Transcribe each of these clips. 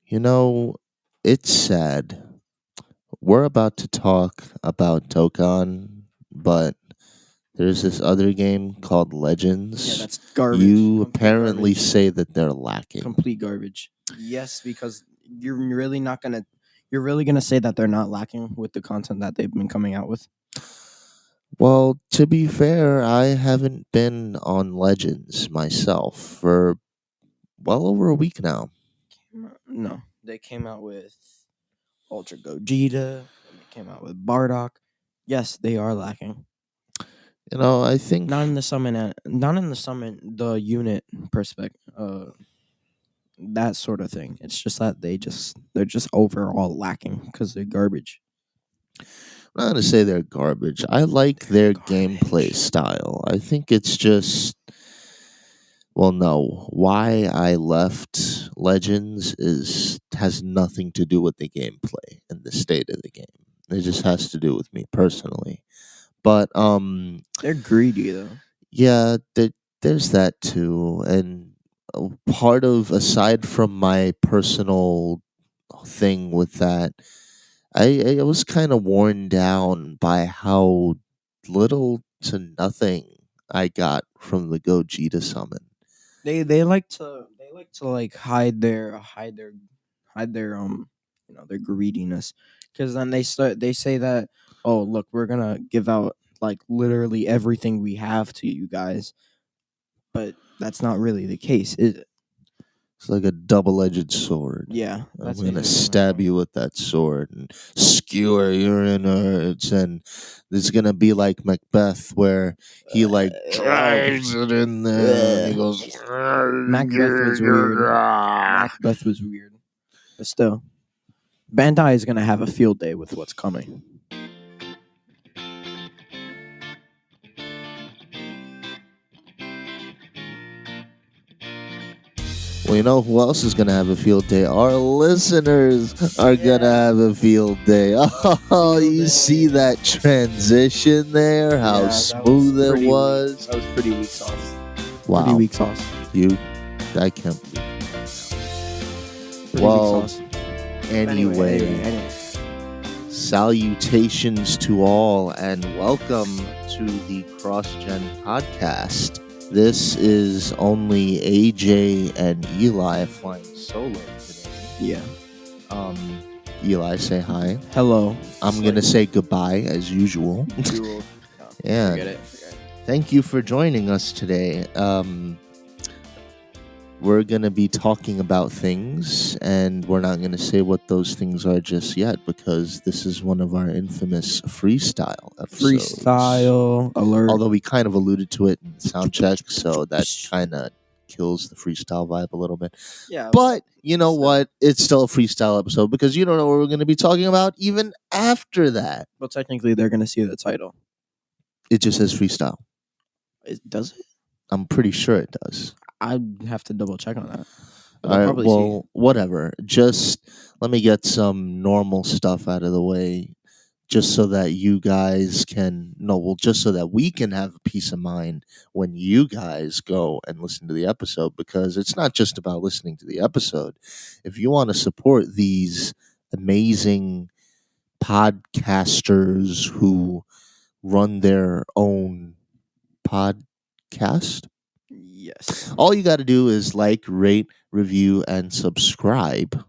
You know, it's sad. We're about to talk about Dokkan, but there's this other game called Yeah, Legends. that's garbage. You Complete apparently garbage. say that they're lacking. Complete garbage. Yes, because you're really not gonna. You're really gonna say that they're not lacking with the content that they've been coming out with. Well, to be fair, I haven't been on Legends myself for well over a week now. No, they came out with Ultra Gogeta. And they came out with Bardock. Yes, they are lacking. I think Not in the summon. Not in the summon. The unit perspective. That sort of thing. It's just that they're just overall lacking because they're garbage. I'm not going to say they're garbage. I like their gameplay Garbage. style. I think it's just well, no. Why I left Legends is has nothing to do with the gameplay and the state of the game. It just has to do with me personally. But They're greedy though. yeah, there's that too. And part of aside from my personal thing with that, I was kind of worn down by how little to nothing I got from the Gogeta summon. They like to like hide their their greediness, because then they say that, oh look, we're gonna give out like literally everything we have to you guys, but that's not really the case, is it? It's like a double-edged sword. Yeah, I'm that's gonna basically stab you with that sword and skewer your innards, and it's gonna be like Macbeth, where he like drives it in there, and he Ugh. goes. Macbeth was weird. Macbeth was weird, but still, Bandai is gonna have a field day with what's coming. Well, you know who else is gonna have a field day? Our listeners are gonna Yeah. have a field day. Oh, Field you see day. that transition there? How Yeah, smooth it was. That was pretty weak sauce. Pretty Wow, weak sauce. you, I can't believe. Pretty Well, weak sauce. anyway, salutations to all, and welcome to the CrossGen podcast. This is only AJ and Eli flying solo today. Yeah. Eli, say hi. Hello. I'm gonna say goodbye as usual. Yeah. Forget it. Thank you for joining us today. We're gonna be talking about things, and we're not gonna say what those things are just yet because this is one of our infamous freestyle episodes. Freestyle alert. Although we kind of alluded to it in sound check, so that kind of kills the freestyle vibe a little bit. Yeah. But you know still. what? It's still a freestyle episode because you don't know what we're going to be talking about even after that. Well, technically, they're gonna see the title. It just says freestyle. Does it? I'm pretty sure it does. I'd have to double check on that. But All they'll right, probably well, whatever. Just let me get some normal stuff out of the way just so that you guys can just so that we can have peace of mind when you guys go and listen to the episode, because it's not just about listening to the episode. If you want to support these amazing podcasters who run their own podcast, Yes. all you got to do is like, rate, review, and subscribe.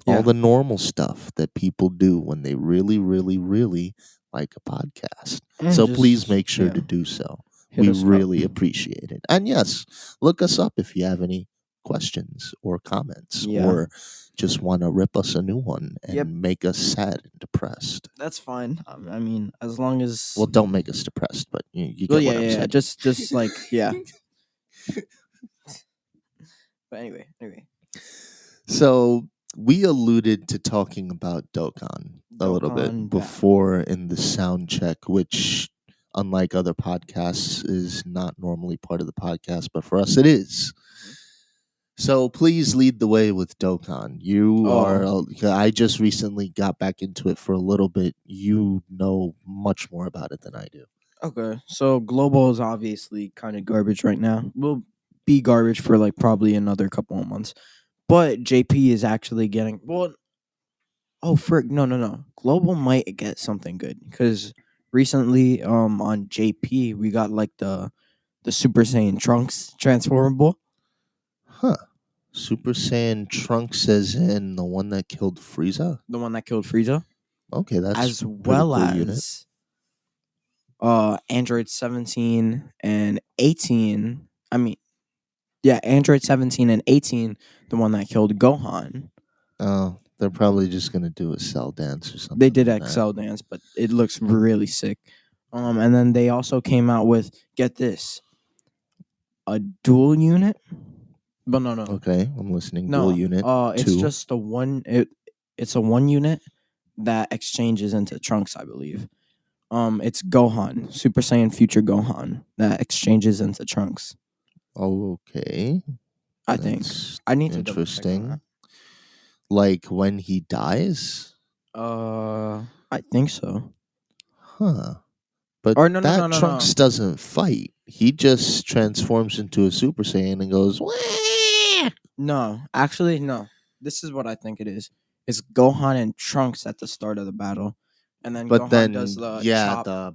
All the normal stuff that people do when they really, really, really like a podcast. And So just- please make sure yeah. to do so. Hit We us up. really appreciate it. And yes, look us up if you have any questions or comments, Yeah. or just want to rip us a new one and Yep. make us sad and depressed. That's fine. I mean, as long as Well, don't make us depressed, but you get well, what yeah, I'm yeah, saying. just like yeah. But anyway. So we alluded to talking about Dokkan a little Dokkan bit before in the sound check, which, unlike other podcasts, is not normally part of the podcast, but for us it is. So please lead the way with Dokkan. I just recently got back into it for a little bit. You know much more about it than I do. Okay, so global is obviously kind of garbage right now. Will be garbage for like probably another couple of months, But JP is actually getting well. Oh, frick! No, no, no. Global might get something good because recently, on JP we got like the Super Saiyan Trunks transformable, Huh. Super Saiyan Trunks as in the one that killed Frieza? the one that killed Frieza, Okay, that's as pretty well cool unit. as Android 17 and 18. I mean, yeah, Android 17 and 18, the one that killed Gohan. Oh, they're probably just gonna do a cell dance or They something did like that. Excel dance, but it looks really sick. And then they also came out with, get this, a dual unit. But no, no, Okay, I'm listening. Dual no. unit It's two. just a one. It's a one unit that exchanges into Trunks, I believe. It's Gohan, Super Saiyan Future Gohan, that exchanges into Trunks. Okay, I think that's I need to double check on that. interesting. Like when he dies? I think so. Huh. But Or no, no, no, that no, no. Trunks doesn't fight. He just transforms into a Super Saiyan and goes, "Wah!" No, actually, no. This is what I think it is. It's Gohan and Trunks at the start of the battle, and then But Gohan does then, the yeah, chop,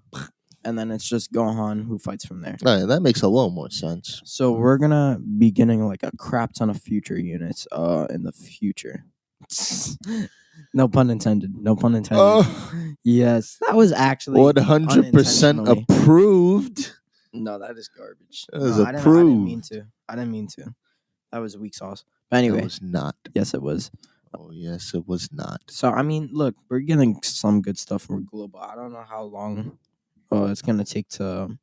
and then it's just Gohan who fights from there. that makes a little more sense. So we're gonna be getting like a crap ton of future units in the future. No pun intended. No pun intended. Yes, that was actually 100% unintentionally. approved. No, that is garbage. That No, is I didn't mean approved. to. I didn't mean to. That was weak sauce. But That anyway, was not. yes, it was. Oh, yes, it was not. So I mean, look, we're getting some good stuff from Global. I don't know how long it's gonna take to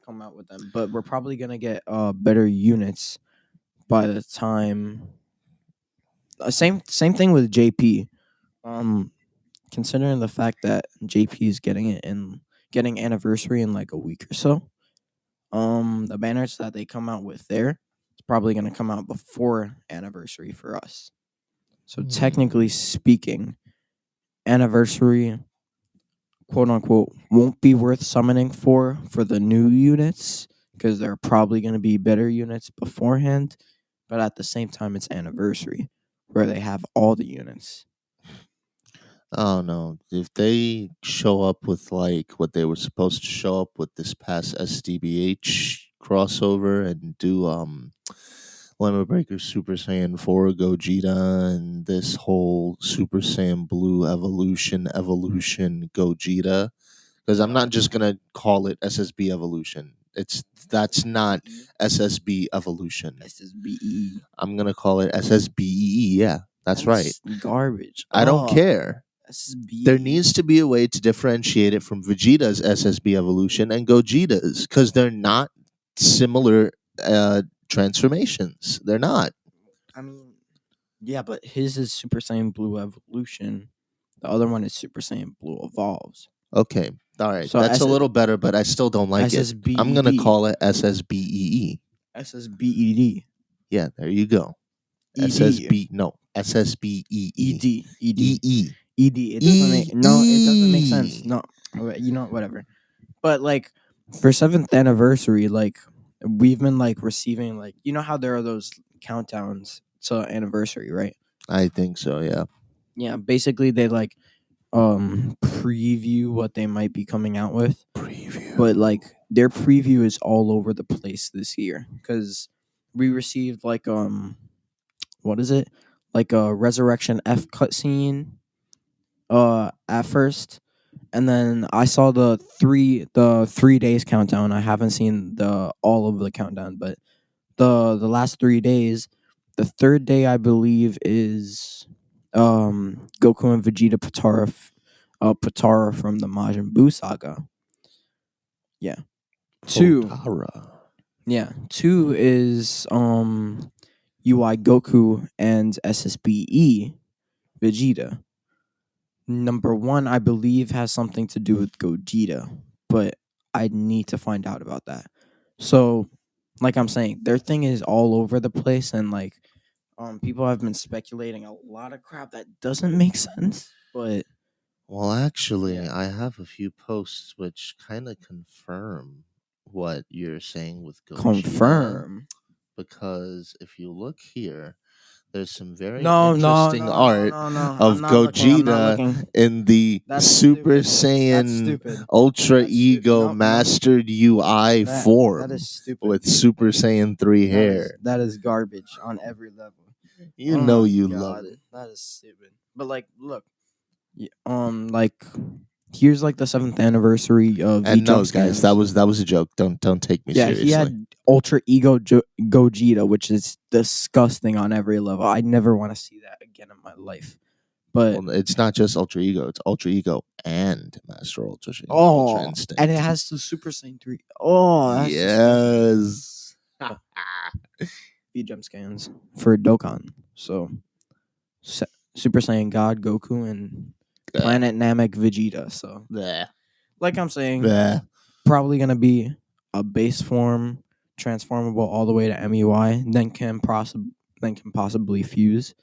come out with them, but we're probably gonna get better units by the time. Same thing with JP. Um, Considering the fact that JP is getting it in getting anniversary in like a week or so. The banners that they come out with there, it's probably gonna come out before anniversary for us. So technically Hmm. speaking, anniversary quote unquote won't be worth summoning for the new units because there are probably going to be better units beforehand, but at the same time it's anniversary where they have all the units. Oh no! If they show up with like what they were supposed to show up with this past SDBH crossover and do Lemon Breaker Super Saiyan 4 Gogeta and this whole Super Saiyan Blue evolution Gogeta, because I'm not just gonna call it SSB evolution. That's not SSBE. SSB evolution. SSBE. I'm gonna call it SSBEE. Yeah, that's right. That's garbage. I don't Oh, care. There SSBE. needs to be a way to differentiate it from Vegeta's SSB evolution and Gogeta's because they're not similar transformations. They're not. I mean, yeah, but his is Super Saiyan Blue Evolution. The other one is Super Saiyan Blue Evolves. Okay. All right. So That's a little better, but I still don't like it. I'm going to SSBED. call it SSBEE. SSBED. Yeah, there you go. ED. SSB. No, SSBEE. ED. ED. EE. ED. It doesn't make no. It doesn't make sense. EE. No. You know whatever. But like for 7th anniversary, like we've been like receiving like you know how there are those countdowns to anniversary, right? I think so, yeah. Yeah. Basically, they like preview what they might be coming out with, Preview. but like their preview is all over the place this year because we received like what is it like a Resurrection F cutscene at first, and then I saw the 3 days countdown. I haven't seen the all of the countdown, but the last 3 days, the third day I believe is Goku and Vegeta Patara from the Majin Buu saga. Yeah. Two. Potara. Yeah. Two is UI Goku and SSBE Vegeta. Number one, I believe, has something to do with Gogeta, but I need to find out about that. So, like I'm saying, their thing is all over the place, and like, people have been speculating a lot of crap that doesn't make sense. But Well, actually, yeah, I have a few posts which kind of confirm what you're saying with Gogeta. confirm. because if you look here, there's some very No, no, interesting no, no, art no, no. I'm of not looking. I'm not Gogeta looking. in the That's Super stupid. That's Saiyan stupid. Ultra That's stupid. Ego No, no. Mastered UI That form is stupid. with Super Saiyan 3 hair. That is garbage on every level. You Oh know my you love god, it. that is stupid. But like, look, like here's like the 7th anniversary of V And Jump no, guys, that Scans. was a joke. Don't take me Yeah, he seriously. had Ultra Ego Gogeta, which is disgusting on every level. I never want to see that again in my life. But Well, it's not just Ultra Ego; it's Ultra Ego and Master Ultra and it Instinct. has the Super Saiyan 3. Oh, that's disgusting. Yes. V Jump Scans for Dokkan. So Super Saiyan God Goku and Bleh, Planet Namek Vegeta. So bleh, like I'm saying, bleh. probably gonna be a base form, transformable all the way to MUI, then can possibly fuse.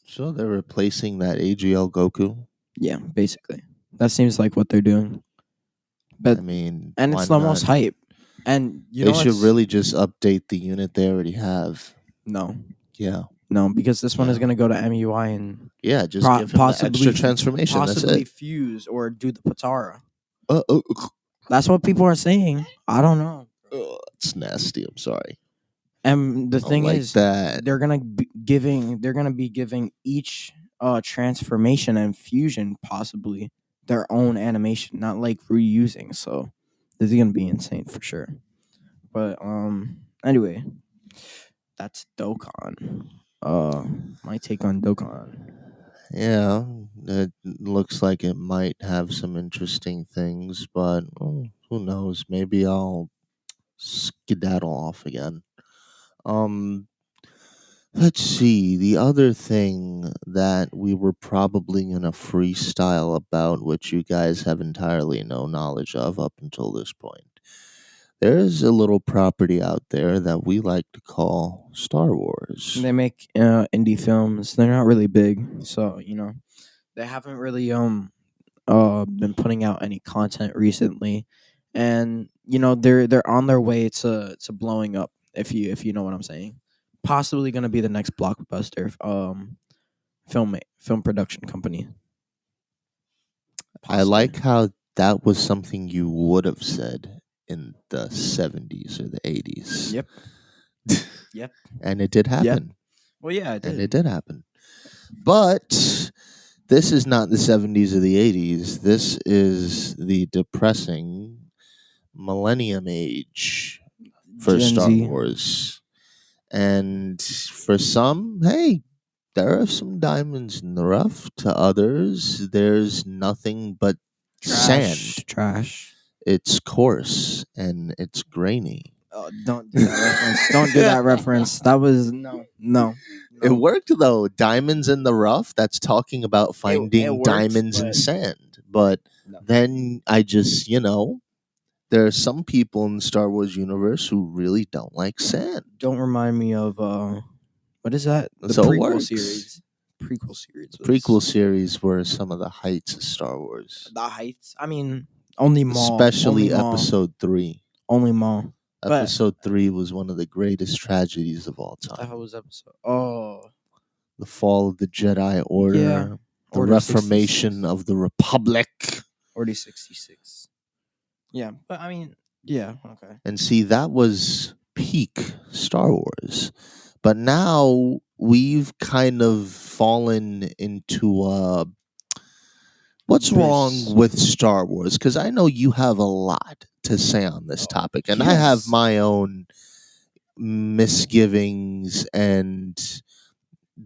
So they're replacing that AGL Goku. Yeah, basically. That seems like what they're doing. But I mean, and why it's the not? most hype. And you They know should what's really just update the unit they already have. no. Yeah, No, because this one is yeah, gonna go to MUI and yeah. Just give him the extra transformation. That's possibly it. fuse or do the Patara. Uh, uh, That's what people are saying. I don't know. it's nasty. I'm sorry. And the I don't thing like is, that. they're gonna be giving each transformation and fusion possibly their own animation, not like reusing. So this is gonna be insane for sure. But anyway, that's Dokkan. My take on Dokkan. Yeah, it looks like it might have some interesting things, but who knows? Maybe I'll skedaddle off again. Um, let's see. The other thing that we were probably going to freestyle about, which you guys have entirely no knowledge of up until this point. There's a little property out there that we like to call Star Wars. They make indie films. They're not really big, so they haven't really been putting out any content recently, and they're on their way to blowing up. If you know what I'm saying, possibly going to be the next blockbuster film production company. I Possibly. like how that was something you would have said in the 70s or the 80s. Yep. Yep. And it did Yep. happen. Well, yeah, it And it did. did happen. But this is not the 70s or the 80s. This is the depressing millennium age for Gen Star Z Wars. And for some, hey, there are some diamonds in the rough. To others, there's nothing but sand. trash. It's coarse and it's grainy. Oh, don't do that reference. Don't do that reference. That was It no. worked though. Diamonds in the rough, that's talking about It finding works, diamonds in but sand. But no. then I just, there are some people in the Star Wars universe who really don't like sand. Don't remind me of what is that? The So it prequel works. series. Prequel series The was prequel series were some of the heights of Star Wars, The Heights. I mean, only Maul, especially Episode 3. only Maul. But Episode 3 was one of the greatest tragedies of all what the hell time. was episode? Oh, The fall of the Jedi yeah, Order, the Order reformation 66. of the Republic. Order 66. Yeah, but I mean, yeah, okay. And see, that was peak Star Wars. But now we've kind of fallen into what's wrong Abyss. with Star Wars? Because I know you have a lot to say on this topic, and I have Yes. my own misgivings, and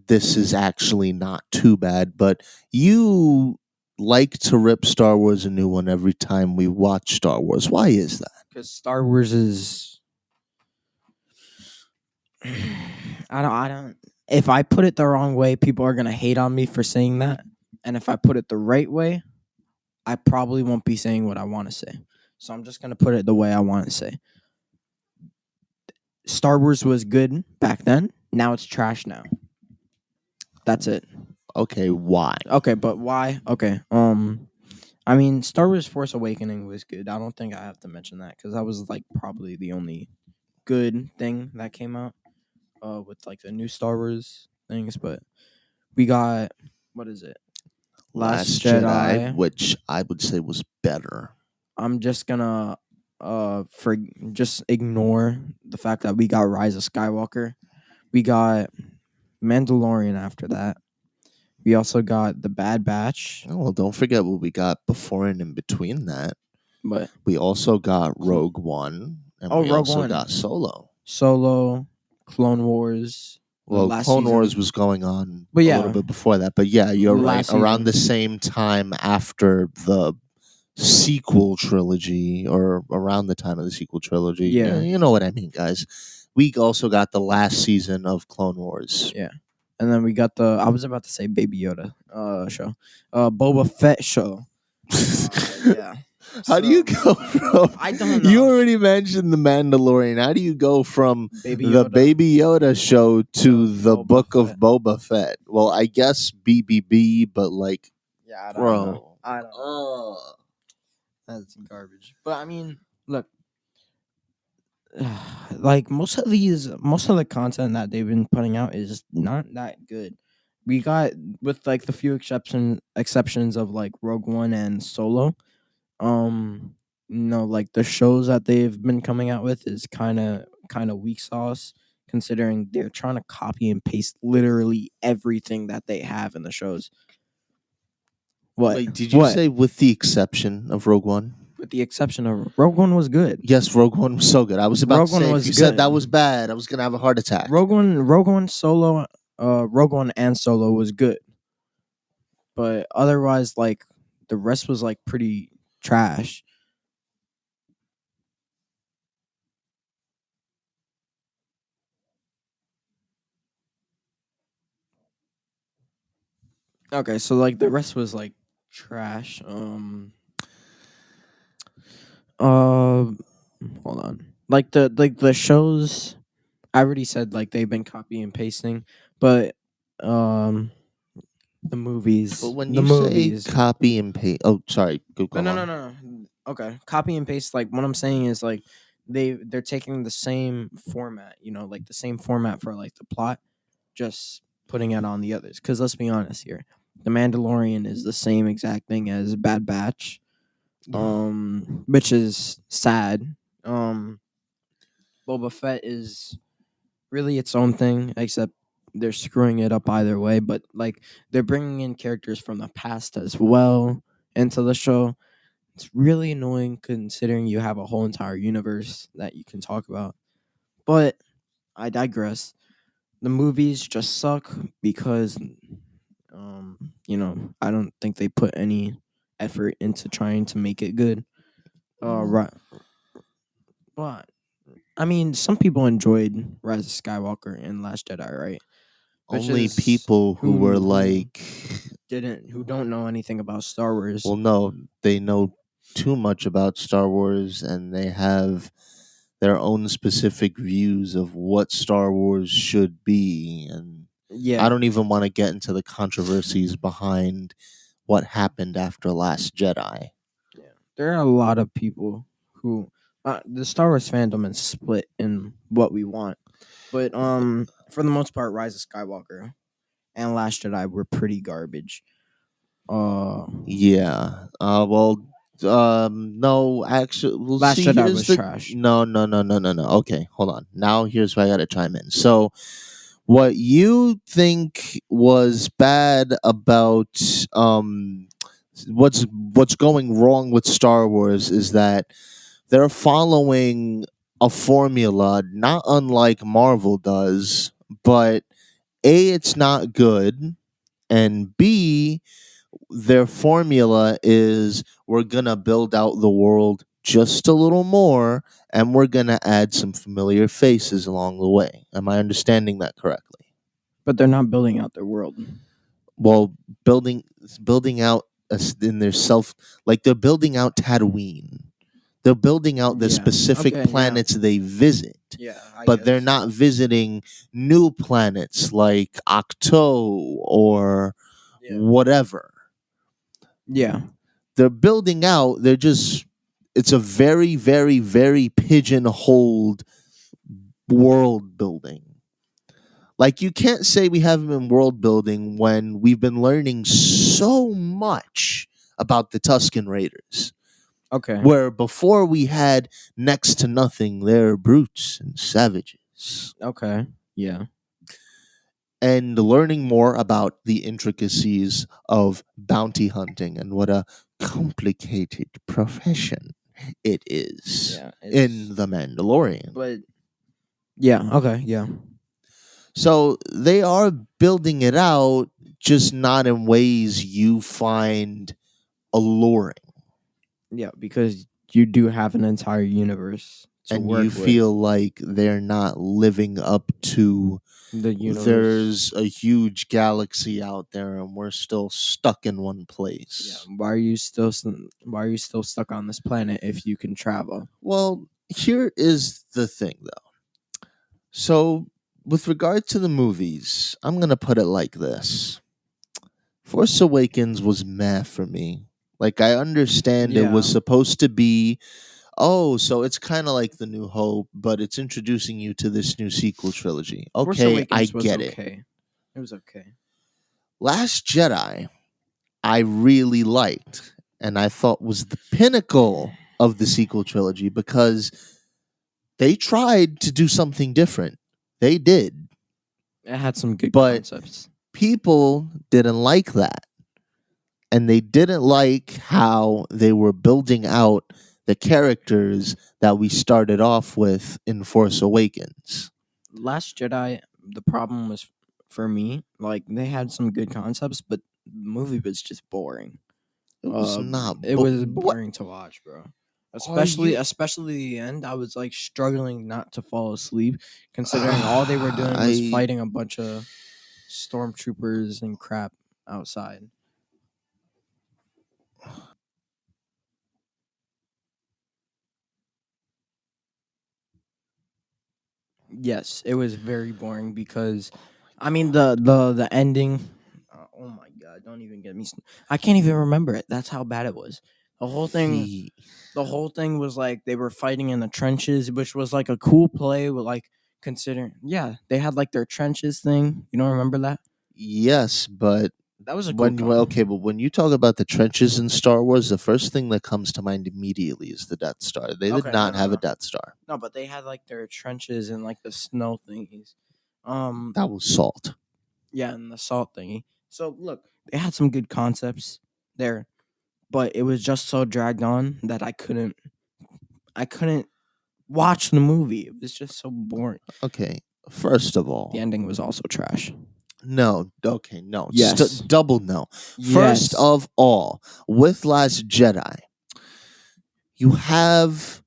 this is actually not too bad. But you like to rip Star Wars a new one every time we watch Star Wars. Why is that? Because Star Wars is. I don't. If I put it the wrong way, people are gonna hate on me for saying that. And if I put it the right way, I probably won't be saying what I want to say. So I'm just gonna put it the way I want to say. Star Wars was good back then. Now it's trash now. That's it. Okay, why? Okay, but why? Okay. I mean, Star Wars Force Awakening was good. I don't think I have to mention that because that was like probably the only good thing that came out with like the new Star Wars things, but we got, what is it? Last Last Jedi, Jedi. which I would say was better. I'm just gonna for just ignore the fact that we got Rise of Skywalker. We got Mandalorian after that. We also got The Bad Batch, Oh, well, don't forget what we got before and in between that. but We also got Rogue One, and oh, we Rogue also One, got Solo. Solo, Clone Wars, the Well, last Clone Wars season. was going on But a little yeah, bit before that, but yeah, you're right. last Around the season. same time after the sequel trilogy, or around the time of the sequel trilogy, yeah, Yeah, you know what I mean, guys. We also got the last season of Clone Wars. yeah. And then we got the, I was about to say Baby Yoda show, Boba Fett show. Yeah. How do you So go from? I don't You know. already mentioned the Mandalorian. How do you go from Baby the Yoda Baby Yoda show to to the Boba Book of Fett. Boba Fett? Well, I guess BBB, but like, Yeah, I don't know. bro, I don't know. That's garbage. But I mean, look, like most of the content that they've been putting out is not that good. We got, with like the few exceptions of like Rogue One and Solo. Like the shows that they've been coming out with is kind of weak sauce, considering they're trying to copy and paste literally everything that they have in the shows. What? wait, did you What? say with the exception of Rogue One? With the exception of Rogue One was good. Yes, Rogue One was so good. I was about to Rogue One say if was you said that good. was bad, I was gonna have a heart attack. Rogue One and Solo was good, but otherwise, like the rest was like pretty trash. Okay, so like the rest was like trash. Uh, Hold on. Like the shows, I already said like they've been copy and pasting, but um, the But movies, when the you say movies. copy and paste, oh, sorry, No, go no, no, on. no. Okay, copy and paste. Like what I'm saying is like they're taking the same format, like the same format for like the plot, just putting it on the others. Because let's be honest here, The Mandalorian is the same exact thing as Bad Batch, which is sad. Boba Fett is really its own thing, except they're screwing it up either way. But like they're bringing in characters from the past as well into the show. It's really annoying considering you have a whole entire universe that you can talk about. But I digress. The movies just suck because I don't think they put any effort into trying to make it good. Well, Right. But I mean, some people enjoyed Rise of Skywalker and Last Jedi, right? Which only is people who were who like, who don't know anything about Star Wars. well, no, they know too much about Star Wars, and they have their own specific views of what Star Wars should be. And I Yeah, don't even want to get into the controversies behind what happened after Last Jedi. yeah. There are a lot of people who the Star Wars fandom is split in what we want, but for the most part, Rise of Skywalker and Last Jedi were pretty garbage. Uh, Yeah. No, actually, we'll Last see. Jedi Here's was the trash. no, no, no, no, no, no. Okay, hold on. Now here's where I got to chime in. So, what you think was bad about what's going wrong with Star Wars is that they're following a formula not unlike Marvel does, but A, it's not good, and B, their formula is we're going to build out the world just a little more, and we're going to add some familiar faces along the way. Am I understanding that correctly? But they're not building out their world. Well, building out in their self, like they're building out Tatooine. They're building out the Yeah. specific Okay. Yeah. planets they visit, Yeah. I but they're guess. not visiting new planets like Octo or Yeah. whatever. Yeah. They're building out, they're just, it's a very, very, very pigeonholed world building. Like, you can't say we haven't been world building when we've been learning so much about the Tuscan Raiders. Okay. Where before we had next to nothing, they're brutes and savages. Okay. Yeah. And learning more about the intricacies of bounty hunting and what a complicated profession it is Yeah. in The Mandalorian. But yeah. Okay. Yeah. So they are building it out, just not in ways you find alluring. Yeah. Because you do have an entire universe to And you work with. feel like they're not living up to The universe. there's a huge galaxy out there and we're still stuck in one Yeah. place. Why are you still stuck on this planet if you can travel? Well, here is the thing though. So, with regard to the movies, I'm going to put it like this. Force Awakens was meh for me. Like, I understand it was Yeah. supposed to be, oh, so it's kind of like The New Hope, but it's introducing you to this new sequel trilogy. Force Okay, I Awakens was get it. okay. It was okay. Last Jedi, I really liked and I thought was the pinnacle of the sequel trilogy because they tried to do something different. They did. It had some good But concepts. people didn't like that. And they didn't like how they were building out the characters that we started off with in Force Awakens. Last Jedi, the problem was for me, like they had some good concepts, but the movie was just boring. It was not. It was What boring to watch, bro. are you? Especially the end. I was like struggling not to fall asleep, considering all they were doing was I fighting a bunch of stormtroopers and crap outside. Yes, it was very boring because, I mean, the ending. Oh my god! Don't even get me. I can't even remember it. That's how bad it was. The whole thing. the The whole thing was like they were fighting in the trenches, which was like a cool play. With like considering, yeah, they had like their trenches thing. You don't remember that? yes, but That was a cool when you okay, con. but when you talk about the trenches in Star Wars, the first thing that comes to mind immediately is the Death Star. They did Okay, no, not no, have a no, Death Star. no. But they had like their trenches and like the snow thingies. Um, That was salt. yeah, and the salt thingy. So look, they had some good concepts there, but it was just so dragged on that I couldn't watch the movie. It was just so boring. Okay, first of The all, ending was also trash. no. Okay, no. Yes. Double no. First Yes. of all, with Last Jedi, you have.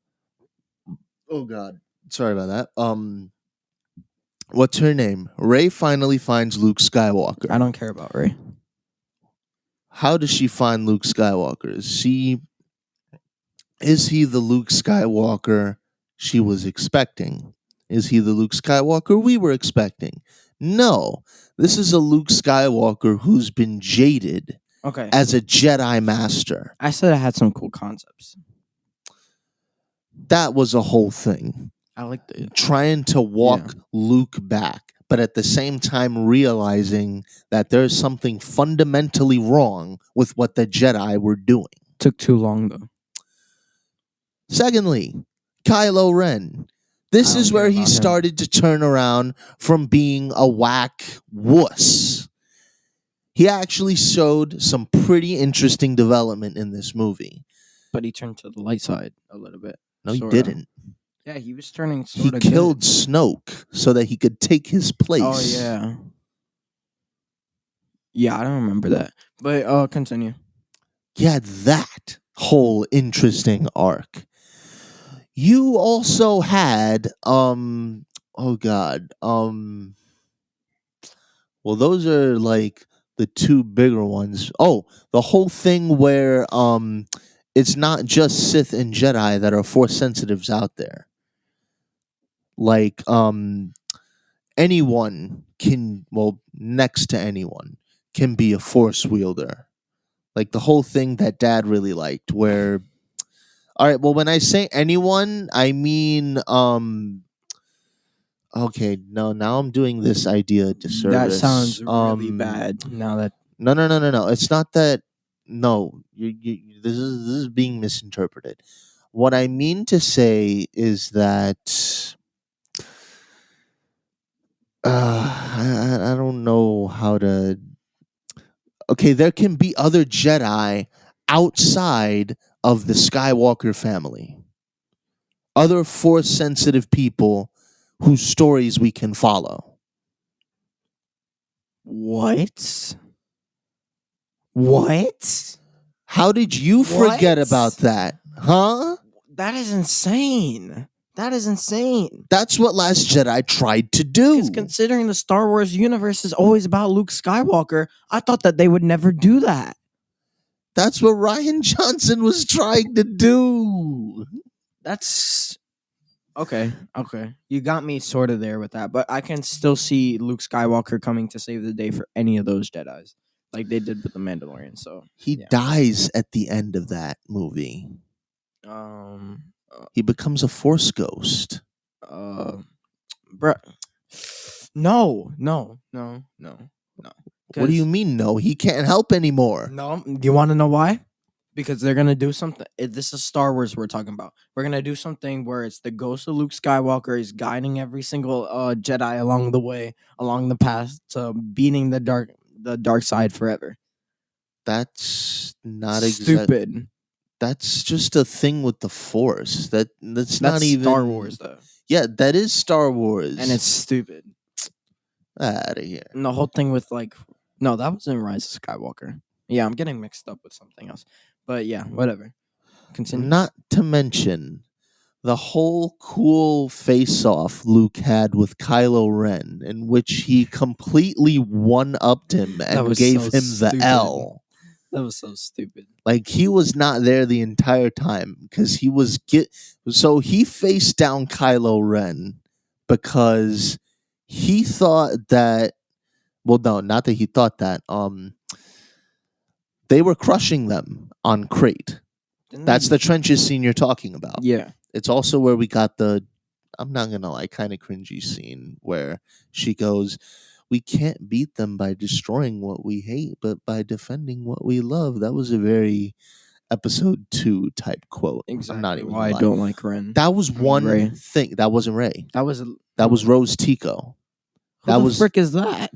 Oh God, sorry about that. What's her name? Ray finally finds Luke I Skywalker. don't care about Ray. How does she find Luke Skywalker? Is he the Luke Skywalker she was expecting? Is he the Luke Skywalker we were expecting? No. This is a Luke Skywalker who's been jaded Okay. as a Jedi Master. I said I had some cool concepts. That was a whole thing. I like the Trying to walk Luke back, but at the same time realizing that there's something fundamentally wrong with what the Jedi were doing. took too long though. Secondly, Kylo Ren. I This don't is care where he about him. started to turn around from being a whack wuss. He actually showed some pretty interesting development in this movie. But he turned to the light side a little bit. No, he Sorta. didn't. Yeah, he was turning He sort of killed good. Snoke so that he could take his Oh place. yeah. Yeah, I don't remember that. But continue. You had that whole interesting arc. You also had oh god, well, those are like the two bigger ones. Oh, the whole thing where it's not just Sith and Jedi that are force sensitives out there. Like anyone can, well, next to anyone can be a force wielder. Like the whole thing that dad really liked where all right, well when I say anyone, I mean Okay, no, now I'm doing this idea a That disservice. sounds really bad. Now that No, no, no, no, no. It's not that. No, this is being misinterpreted. What I mean to say is that I don't know how to. Okay, there can be other Jedi outside of the Skywalker family, other Force sensitive people whose stories we can follow. what? What? How did you forget about What? that? Huh? That is insane. That is insane. That's what Last Jedi tried to Because do. considering the Star Wars universe is always about Luke Skywalker, I thought that they would never do that. That's what Ryan Johnson was trying to do. That's okay. Okay. You got me sort of there with that, but I can still see Luke Skywalker coming to save the day for any of those Jedis, like they did with the Mandalorian. So, He yeah. dies at the end of that movie. Um, He becomes a Force ghost. bruh. No, no, no, no, no. What do you 'Cause- mean, no? He can't help anymore. No, do you want to know why? Because they're gonna do something. This is Star Wars we're talking about. We're gonna do something where it's the ghost of Luke Skywalker is guiding every single Jedi along the way, along the path to beating the dark side forever. That's not exact. Stupid. That's just a thing with the Force. That's not That's even Star Wars though, Yeah, that is Star Wars. and it's stupid. out of here. And the whole thing with no, that was in Rise of Skywalker. Yeah, I'm getting mixed up with something else. But yeah, whatever. Continue. Not to mention the whole cool face-off Luke had with Kylo Ren, in which he completely one-upped him That and was gave so him the stupid. L. That was so stupid. Like he was not there the entire time because he was so he faced down Kylo Ren because he thought that, well, no, not that he thought that. They were crushing them on Crate. That's the trenches scene you're talking about. Yeah. It's also where we got the, I'm not gonna lie, kind of cringy scene where she goes, "We can't beat them by destroying what we hate, but by defending what we love." That was a very episode 2 type quote. I'm not Exactly even why gonna I lie. don't like Ren. That was I mean, Ray. one thing. That wasn't Ray. That was That was Rose Tico. Who That the was frick is that?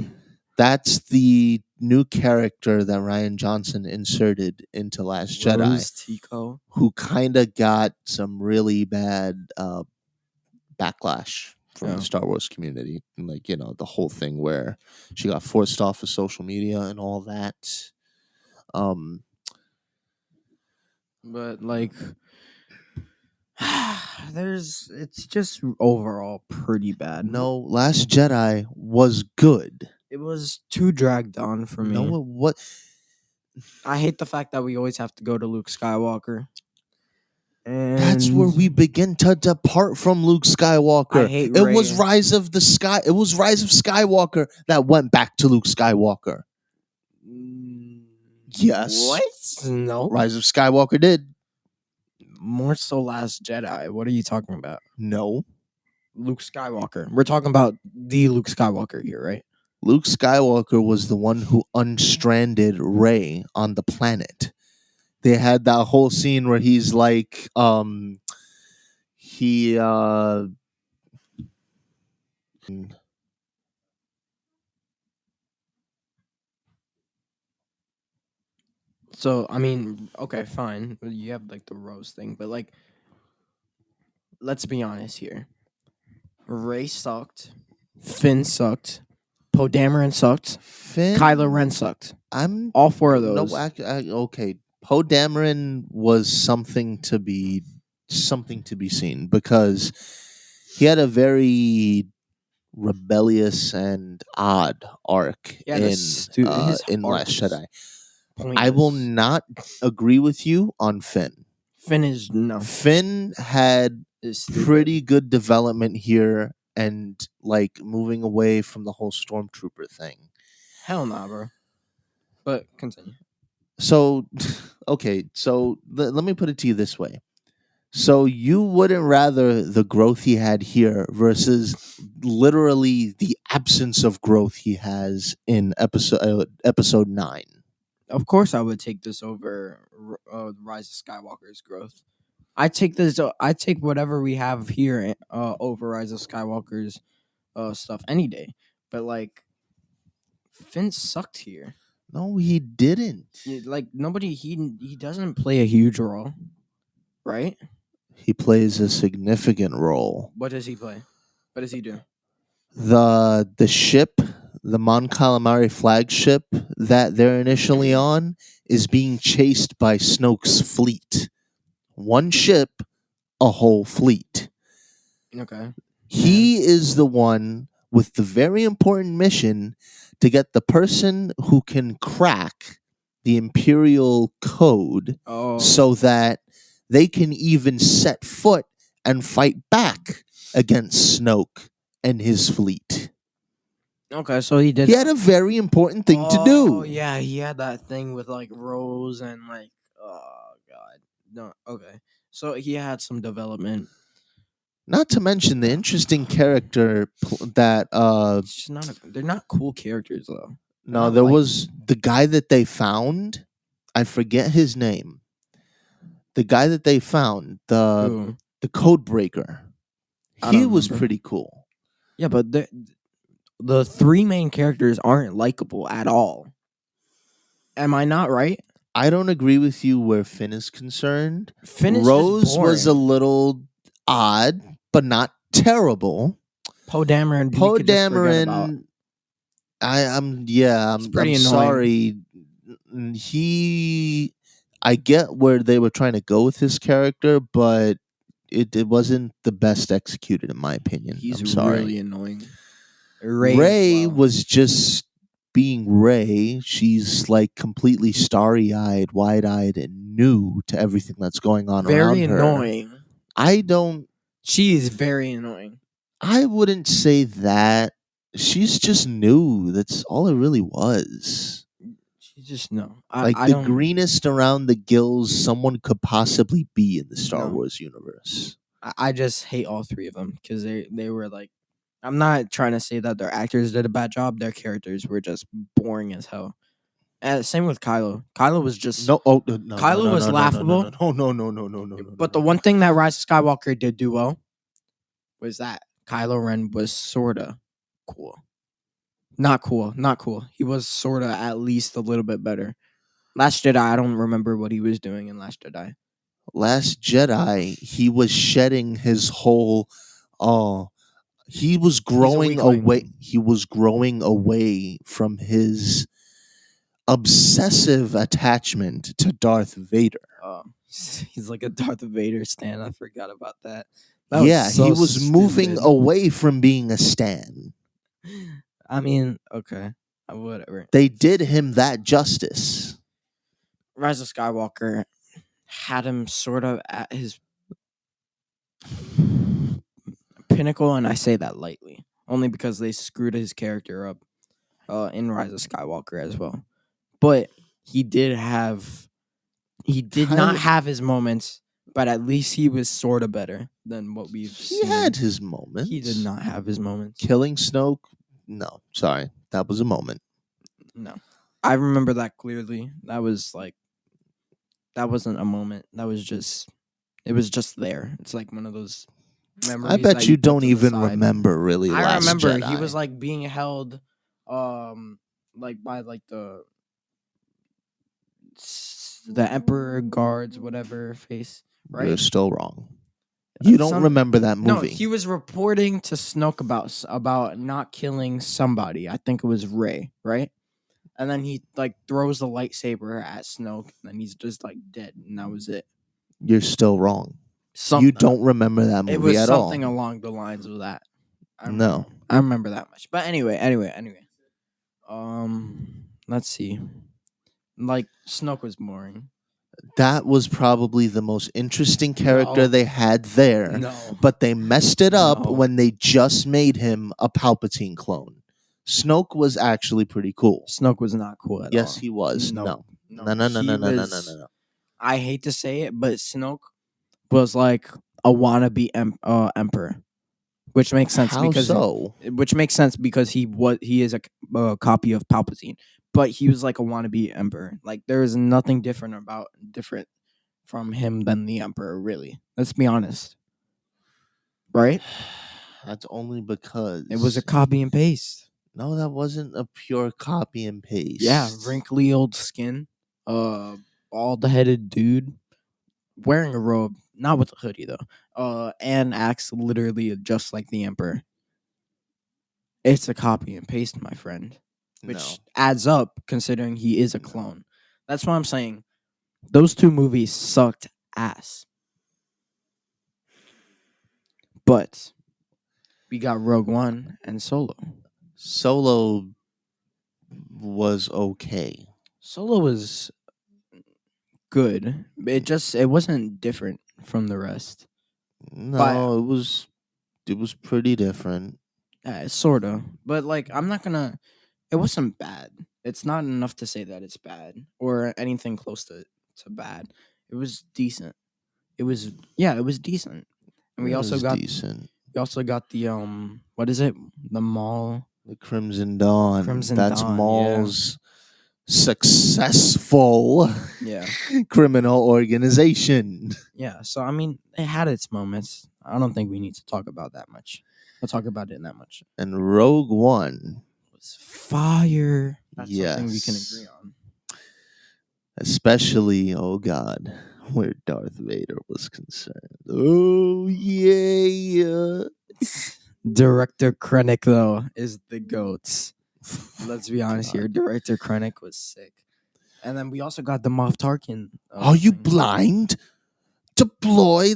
That's the new character that Ryan Johnson inserted into Last Jedi, Rose Tico. who kind of got some really bad backlash from the Oh. Star Wars community. Like, the whole thing where she got forced off of social media and all that. But it's just overall pretty bad. No, Last Jedi was good. It was too dragged on for me. No, what? I hate the fact that we always have to go to Luke Skywalker. And That's where we begin to depart from Luke Skywalker. I hate It was Rey. Rise of the Sky. It was Rise of Skywalker that went back to Luke Skywalker. Yes. What? No. Rise of Skywalker did. More so Last Jedi. What are you talking about? No. Luke Skywalker. We're talking about the Luke Skywalker here, right? Luke Skywalker was the one who unstranded Rey on the planet. They had that whole scene where he's like, he So I mean, okay, fine. You have the Rose thing, but let's be honest here. Ray sucked. Finn sucked. Poe Dameron sucked. Finn. Kylo Ren sucked. I'm All four of those. No, okay. Poe Dameron was something to be seen because he had a very rebellious and odd arc Yeah, in his Last arc was Jedi. I pointless. will not agree with you on Finn. Finn is no. Finn had Is stupid. pretty good development here and moving away from the whole stormtrooper thing. Hell nah, bro. But continue. So, okay, so let me put it to you this way. So you wouldn't rather the growth he had here versus literally the absence of growth he has in episode 9. Of course, I would take this over Rise of Skywalker's growth. I take this. I take whatever we have here over Rise of Skywalker's stuff any day. But like Finn sucked here. No, he didn't. Like nobody. He doesn't play a huge role, right? He plays a significant role. What does he play? What does he do? The ship, the Mon Calamari flagship that they're initially on, is being chased by Snoke's fleet. One ship, a whole fleet. Okay. He is the one with the very important mission to get the person who can crack the Imperial code Oh. so that they can even set foot and fight back against Snoke and his fleet. Okay, so he did. He had a very important thing to do. Oh yeah, he had that thing with like Rose and like. Oh god. No. Okay. So he had some development. Not to mention the interesting character that It's just not. They're not cool characters though. no, not there like- was the guy that they found. I forget his name. The guy that they found, Who? the code breaker. I He don't was remember. pretty cool. Yeah, but the three main characters aren't likable at all. Am I not right? I don't agree with you where Finn is concerned. Finn is Rose just was a boring. little odd, but not terrible. Poe Dameron. Poe we could just forget about. Dameron, I'm pretty annoying. sorry. I get where they were trying to go with his character, but it wasn't the best executed in my opinion. He's I'm sorry. really annoying. Ray as well. was just being Ray. She's like completely starry-eyed, wide-eyed, and new to everything that's going on around very her. annoying. She is very annoying. I wouldn't say that. She's just new. That's all it really was. She just no. Like I the don't. greenest around the gills someone could possibly be in the Star No. Wars universe. I just hate all three of them because they were like. I'm not trying to say that their actors did a bad job. Their characters were just boring as hell. And same with Kylo. Kylo was just No, no, Kylo no, was no, laughable. No. But the one thing that Rise of Skywalker did do well was that Kylo Ren was sorta cool. Not cool. He was sorta at least a little bit better. Last Jedi, I don't remember what he was doing in Last Jedi. Last Jedi, he was shedding his whole. He was growing weakling. away. He was growing away from his obsessive attachment to Darth Vader. He's like a Darth Vader stan. I forgot about that. He was moving away from being a stan. I mean, okay, whatever. They did him that justice. Rise of Skywalker had him sort of at his pinnacle, and I say that lightly, only because they screwed his character up in Rise of Skywalker as well. But he did not have his moments, but at least he was sort of better than what we've seen. He had his moments. He did not have his moments. Killing Snoke? No, sorry. That was a moment. No. I remember that clearly. That wasn't a moment. It was just there. It's like one of those memories. I bet that you put don't to the even side. remember really I Last remember Jedi. he was like being held like by like the Emperor guards, whatever face, right? You're still wrong. You don't Some- remember that movie. No, he was reporting to Snoke about not killing somebody. I think it was Rey, right? And then he like throws the lightsaber at Snoke, and then he's just like dead, and that was it. You're still wrong. Some- You don't remember that movie It was at something all. along the lines of that. No. I remember that much. But anyway. Let's see. Like Snoke was boring. That was probably the most interesting character No. they had there. No. But they messed it up No. when they just made him a Palpatine clone. Snoke was actually pretty cool. Snoke was not cool at all. Yes, he was. No. No. No. He was- I hate to say it, but Snoke was like a wannabe emperor, which makes sense How because so? he is a copy of Palpatine, but he was like a wannabe emperor. Like there is nothing different from him than the emperor. Really, let's be honest, right? That's only It was a because copy and paste. no, that wasn't a pure copy and Yeah, paste. wrinkly old skin, bald headed dude wearing a robe, not with a hoodie though. And acts literally just like the emperor. It's a copy and paste, my friend, No, which adds up considering he is a no. clone. That's why I'm saying those two movies sucked ass. But we got Rogue One and Solo. Solo was okay. Solo was good. It wasn't different from the rest. But No, it was pretty different. sorta. But like I'm not gonna it wasn't bad. It's not enough to say that it's bad or anything close to bad. It was decent. It was decent. And It was decent. we also got the what is it? The mall The Crimson Dawn. Crimson That's Dawn, yeah. Maul's successful Yeah. criminal organization. Yeah. So I mean it had its moments. I don't think we need to talk about that much. I'll talk about it that much. And Rogue One, It was fire. That's something we can yes. agree on. Especially, oh God, where Darth Vader was concerned. Oh, yeah. Director Krennic though is the goats. Let's be honest God. here. Director Krennic was sick. And then we also got the Moff Tarkin. Are you thing. blind? Deploy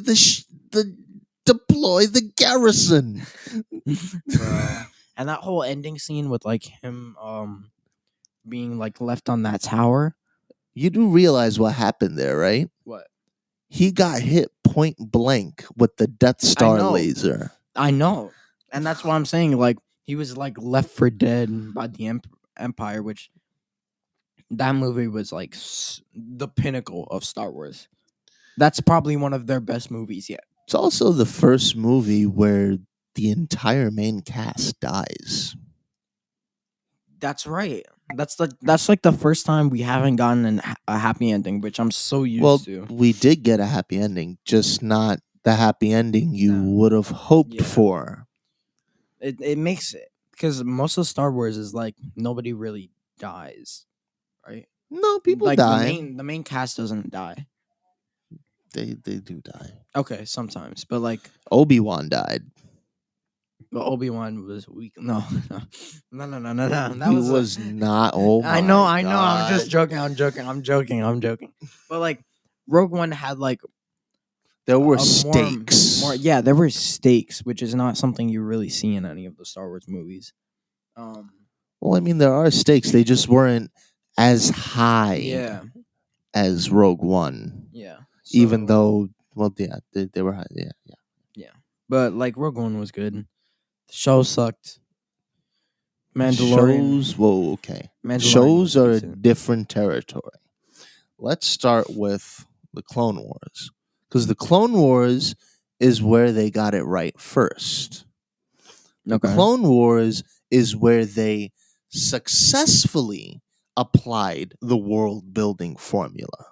deploy the garrison. Bro. And that whole ending scene with like him being like left on that tower. You do realize what happened there, right? What? He got hit point blank with the Death Star know. laser. I know. And that's why I'm saying like he was like left for dead by the Empire, which that movie was like the pinnacle of Star Wars. That's probably one of their best movies yet. It's also the first movie where the entire main cast dies. That's right. That's like the first time we haven't gotten a happy ending, which I'm so used to. We did get a happy ending, just not the happy ending you would have hoped for. It makes it because most of Star Wars is like nobody really dies, right? No, people like die. the main cast doesn't die. They do die. Okay, sometimes, but like Obi-Wan died. but Obi-Wan was weak. No. That He was was not. Oh my I know. I'm God. just joking. I'm joking. But like Rogue One had like There were more, stakes. yeah, there were stakes, which is not something you really see in any of the Star Wars movies. Well, I mean, there are stakes. They just weren't as high Yeah, as Rogue One. yeah. Even So, though, well, yeah, they were high. Yeah, yeah. yeah, but like Rogue One was good. The show sucked. Shows, whoa, okay. Shows was are a decent. different territory. Let's start with the Clone Wars. Because the Clone Wars is where they got it right first. The Okay. Clone Wars is where they successfully applied the world building formula.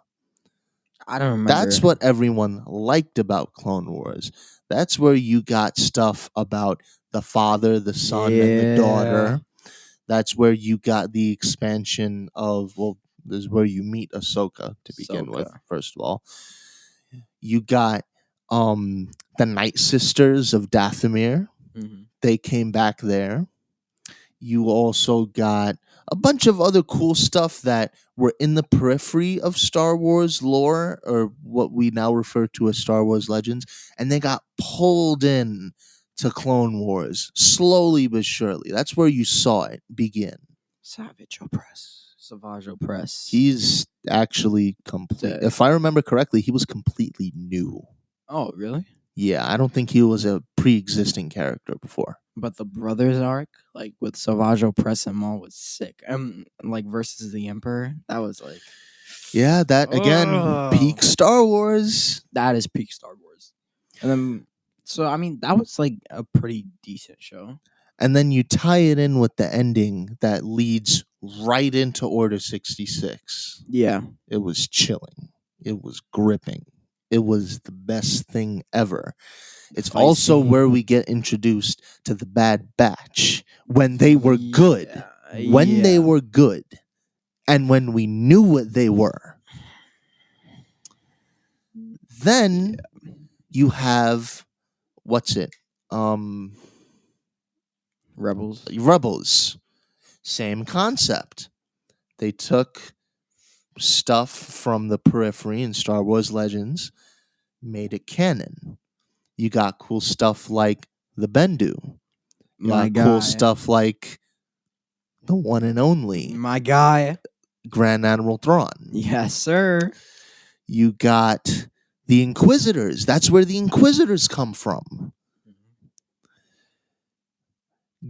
I don't remember. That's what everyone liked about Clone Wars. That's where you got stuff about the father, the son, and the daughter. That's where you got the expansion of, well, this is where you meet Ahsoka to begin with, first of all. You got the Night Sisters of Dathomir. Mm-hmm. They came back there. You also got a bunch of other cool stuff that were in the periphery of Star Wars lore, or what we now refer to as Star Wars Legends, and they got pulled in to Clone Wars slowly but surely. That's where you saw it begin. Savage Opress. He's actually complete. If I remember correctly, he was completely new. Oh, really? Yeah, I don't think he was a pre-existing character before. But the brothers arc, like with Savage Opress and Maul, was sick. Like versus the Emperor, that was like, yeah, that again, peak Star Wars. That is peak Star Wars. And then, so I mean, that was like a pretty decent show. And then you tie it in with the ending that leads right into Order 66. Yeah, It was chilling. It was gripping. It was the best thing ever. It's fight also where scene. we get introduced to the Bad Batch when they were good. Yeah, When they yeah. were good. And when we knew what they were. Then you have what's it? Rebels. Rebels. Same concept. They took stuff from the periphery in Star Wars Legends, made it canon. You got cool stuff like the Bendu. You My got cool guy. stuff like the one and only My guy. Grand Admiral Thrawn. Yes, sir. You got the Inquisitors. That's where the Inquisitors come from.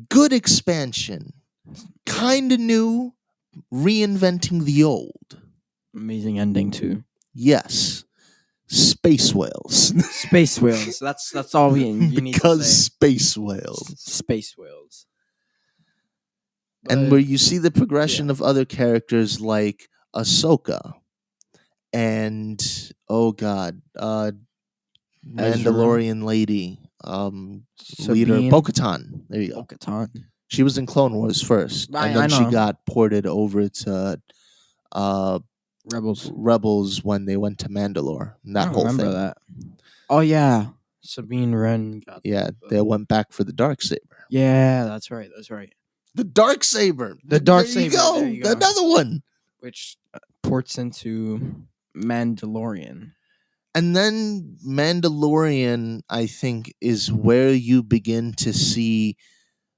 Good expansion. Kind of new, reinventing the old. Amazing ending too. Yes. Space whales. Space whales. That's all you need to Because say. space whales. Space whales. And But where you see the progression yeah. of other characters like Ahsoka and oh god, Ezra, Mandalorian lady, leader Sabine, Bo-Katan. There you go. Bo-Katan. She was in Clone Wars first, and I then she know. got ported over to uh, Rebels. Rebels when they went to Mandalore. And I that don't whole remember thing. that. Oh yeah, Sabine Wren got. Yeah, they went back for the dark saber. Yeah, that's right. That's right. The dark saber. The There dark you saber. go. There you go. Another one. Which ports into Mandalorian. And then Mandalorian, I think, is where you begin to see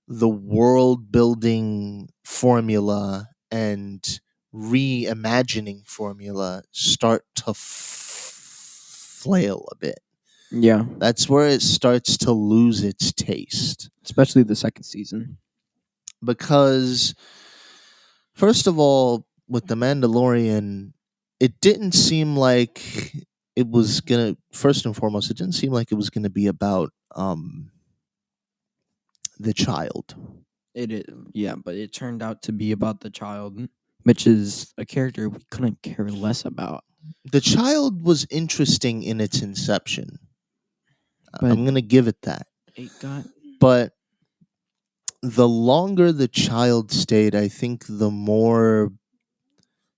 the world building formula and reimagining formula start to flail a bit. Yeah, That's where it starts to lose its taste. especially the second season. Because, first of all, with The Mandalorian, it didn't seem like it was gonna, first and foremost, it didn't seem like it was gonna be about the child. It is, yeah, but it turned out to be about the child, which is a character we couldn't care less about. The child was interesting in its inception. But I'm gonna give it that. it got But the longer the child stayed, I think the more,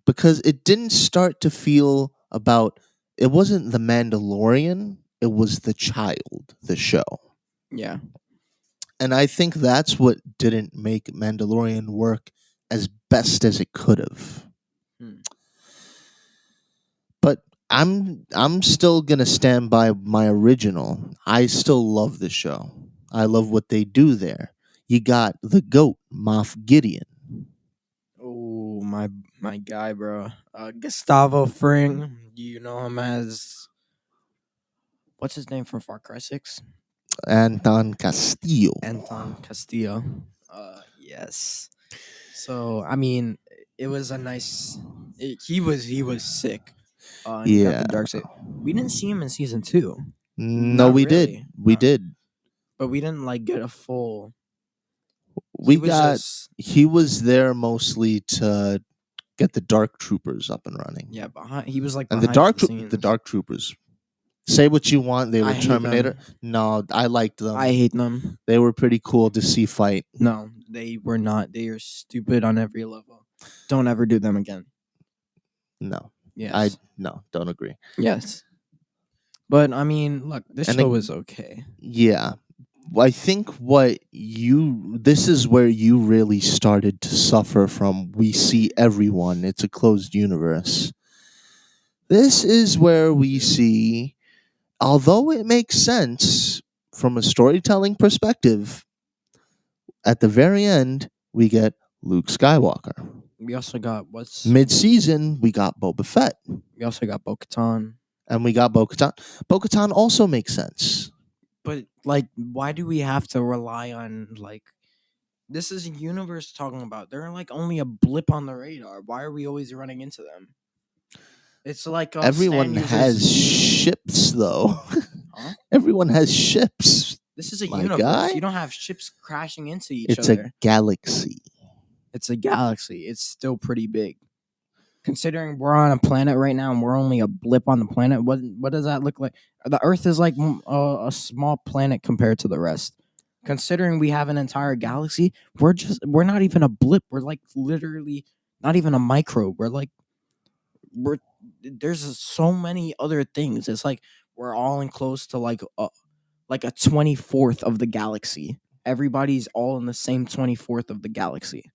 because it didn't start to feel about, it wasn't the Mandalorian, it was the child, the show. yeah. And I think that's what didn't make Mandalorian work as best as it could have. Hmm. But I'm still gonna stand by my original. I still love the show. I love what they do there. You got the goat, Moff Gideon. Oh my guy, bro. Gustavo Fring. You know him as what's his name from Far Cry 6? Anton Castillo. Anton Castillo. Yes. So I mean, it was a nice. He was sick. And he got Yeah. the dark side. We didn't see him in season 2. No, Not we did. really. We did. But we didn't like get a full. We Was got just he was there mostly to get the dark troopers up and running. yeah behind. He was like And behind the scenes. the dark troopers. Say what you want, they were I hate Terminator. them. No, I liked them. I hate them. They were pretty cool to see fight. No, they were not. They are stupid on every level. Don't ever do them again. No. Yes. Don't agree. Yes. But I mean, look, this And show is okay. Yeah. I think this is where you really started to suffer from we see everyone. It's a closed universe. This is where we see, although it makes sense from a storytelling perspective, at the very end, we get Luke Skywalker. We also got what's Mid-season, we got Boba Fett. we also got Bo-Katan. And we got Bo-Katan. Bo-Katan also makes sense. But like, why do we have to rely on like? This is a universe talking about. They're like only a blip on the radar. Why are we always running into them? It's like Everyone Stan has users. ships, though. Huh? Everyone has ships, This is a my universe. guy. You don't have ships crashing into each It's a other. galaxy. It's a galaxy. It's still pretty big. Considering we're on a planet right now and we're only a blip on the planet, what does that look like? The Earth is like a small planet compared to the rest. Considering we have an entire galaxy, we're not even a blip. We're like literally not even a microbe. We're there's so many other things. It's like we're all enclosed to like a 24th of the galaxy. Everybody's all in the same 24th of the galaxy.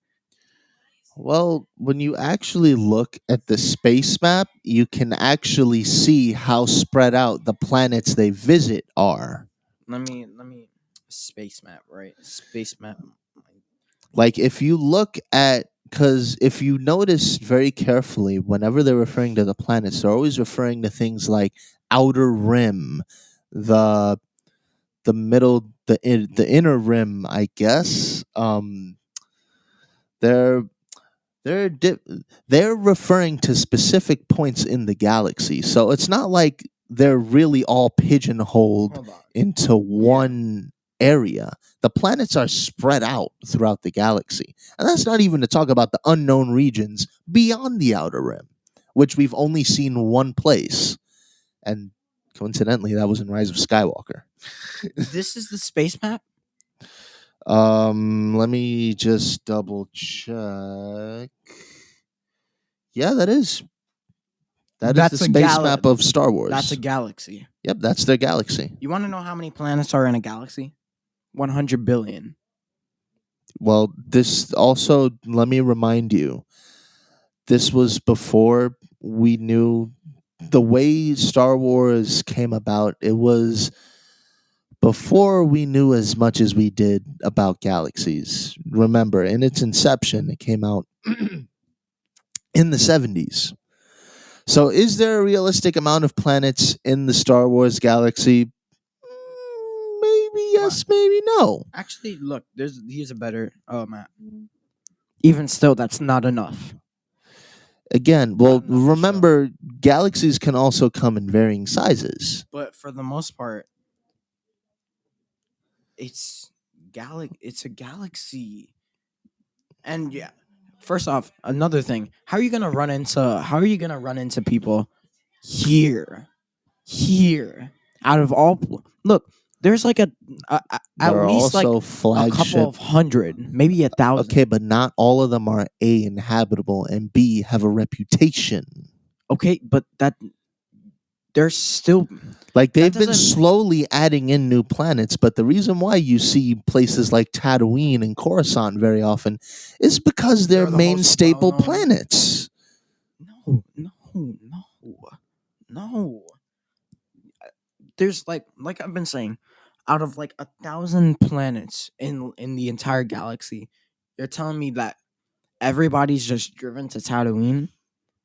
Well, when you actually look at the space map, you can actually see how spread out the planets they visit are. Let me space map, right? Space map. Like, if you look at, because if you notice very carefully, whenever they're referring to the planets, they're always referring to things like outer rim, the the inner rim, I guess. They're they're di- they're referring to specific points in the galaxy, so it's not like they're really all pigeonholed Hold on. into Yeah. one area. The planets are spread out throughout the galaxy, and that's not even to talk about the unknown regions beyond the outer rim, which we've only seen one place, and coincidentally, that was in Rise of Skywalker. This is the space map. Let me just double check. Yeah, that is the That's a space map of Star That's a Wars. galaxy. Yep, that's their galaxy. You want to know how many planets are in a galaxy? 100 billion. Well, this also, let me remind you, this was before we knew the way Star Wars came about. It was before we knew as much as we did about galaxies. Remember, in its inception, it came out in the 70s. So, is there a realistic amount of planets in the Star Wars galaxy? Maybe But yes, maybe no. actually, look, here's a better map. Even still, that's not enough. Again, Not well, enough to show. remember, galaxies can also come in varying sizes. But for the most part, it's it's a galaxy. And yeah, first off, another thing, how are you gonna run into people here? Here. Out of all look, there's like at There are least like also a couple flagship. of hundred, maybe a thousand. Okay, but not all of them are A, inhabitable, and B, have a reputation. Okay, but there's still Like, that they've been doesn't slowly adding in new planets, but the reason why you see places like Tatooine and Coruscant very often is because they're they're the main most well staple known. planets. No. There's like I've been saying, out of like 1,000 planets in the entire galaxy, you're telling me that everybody's just driven to Tatooine?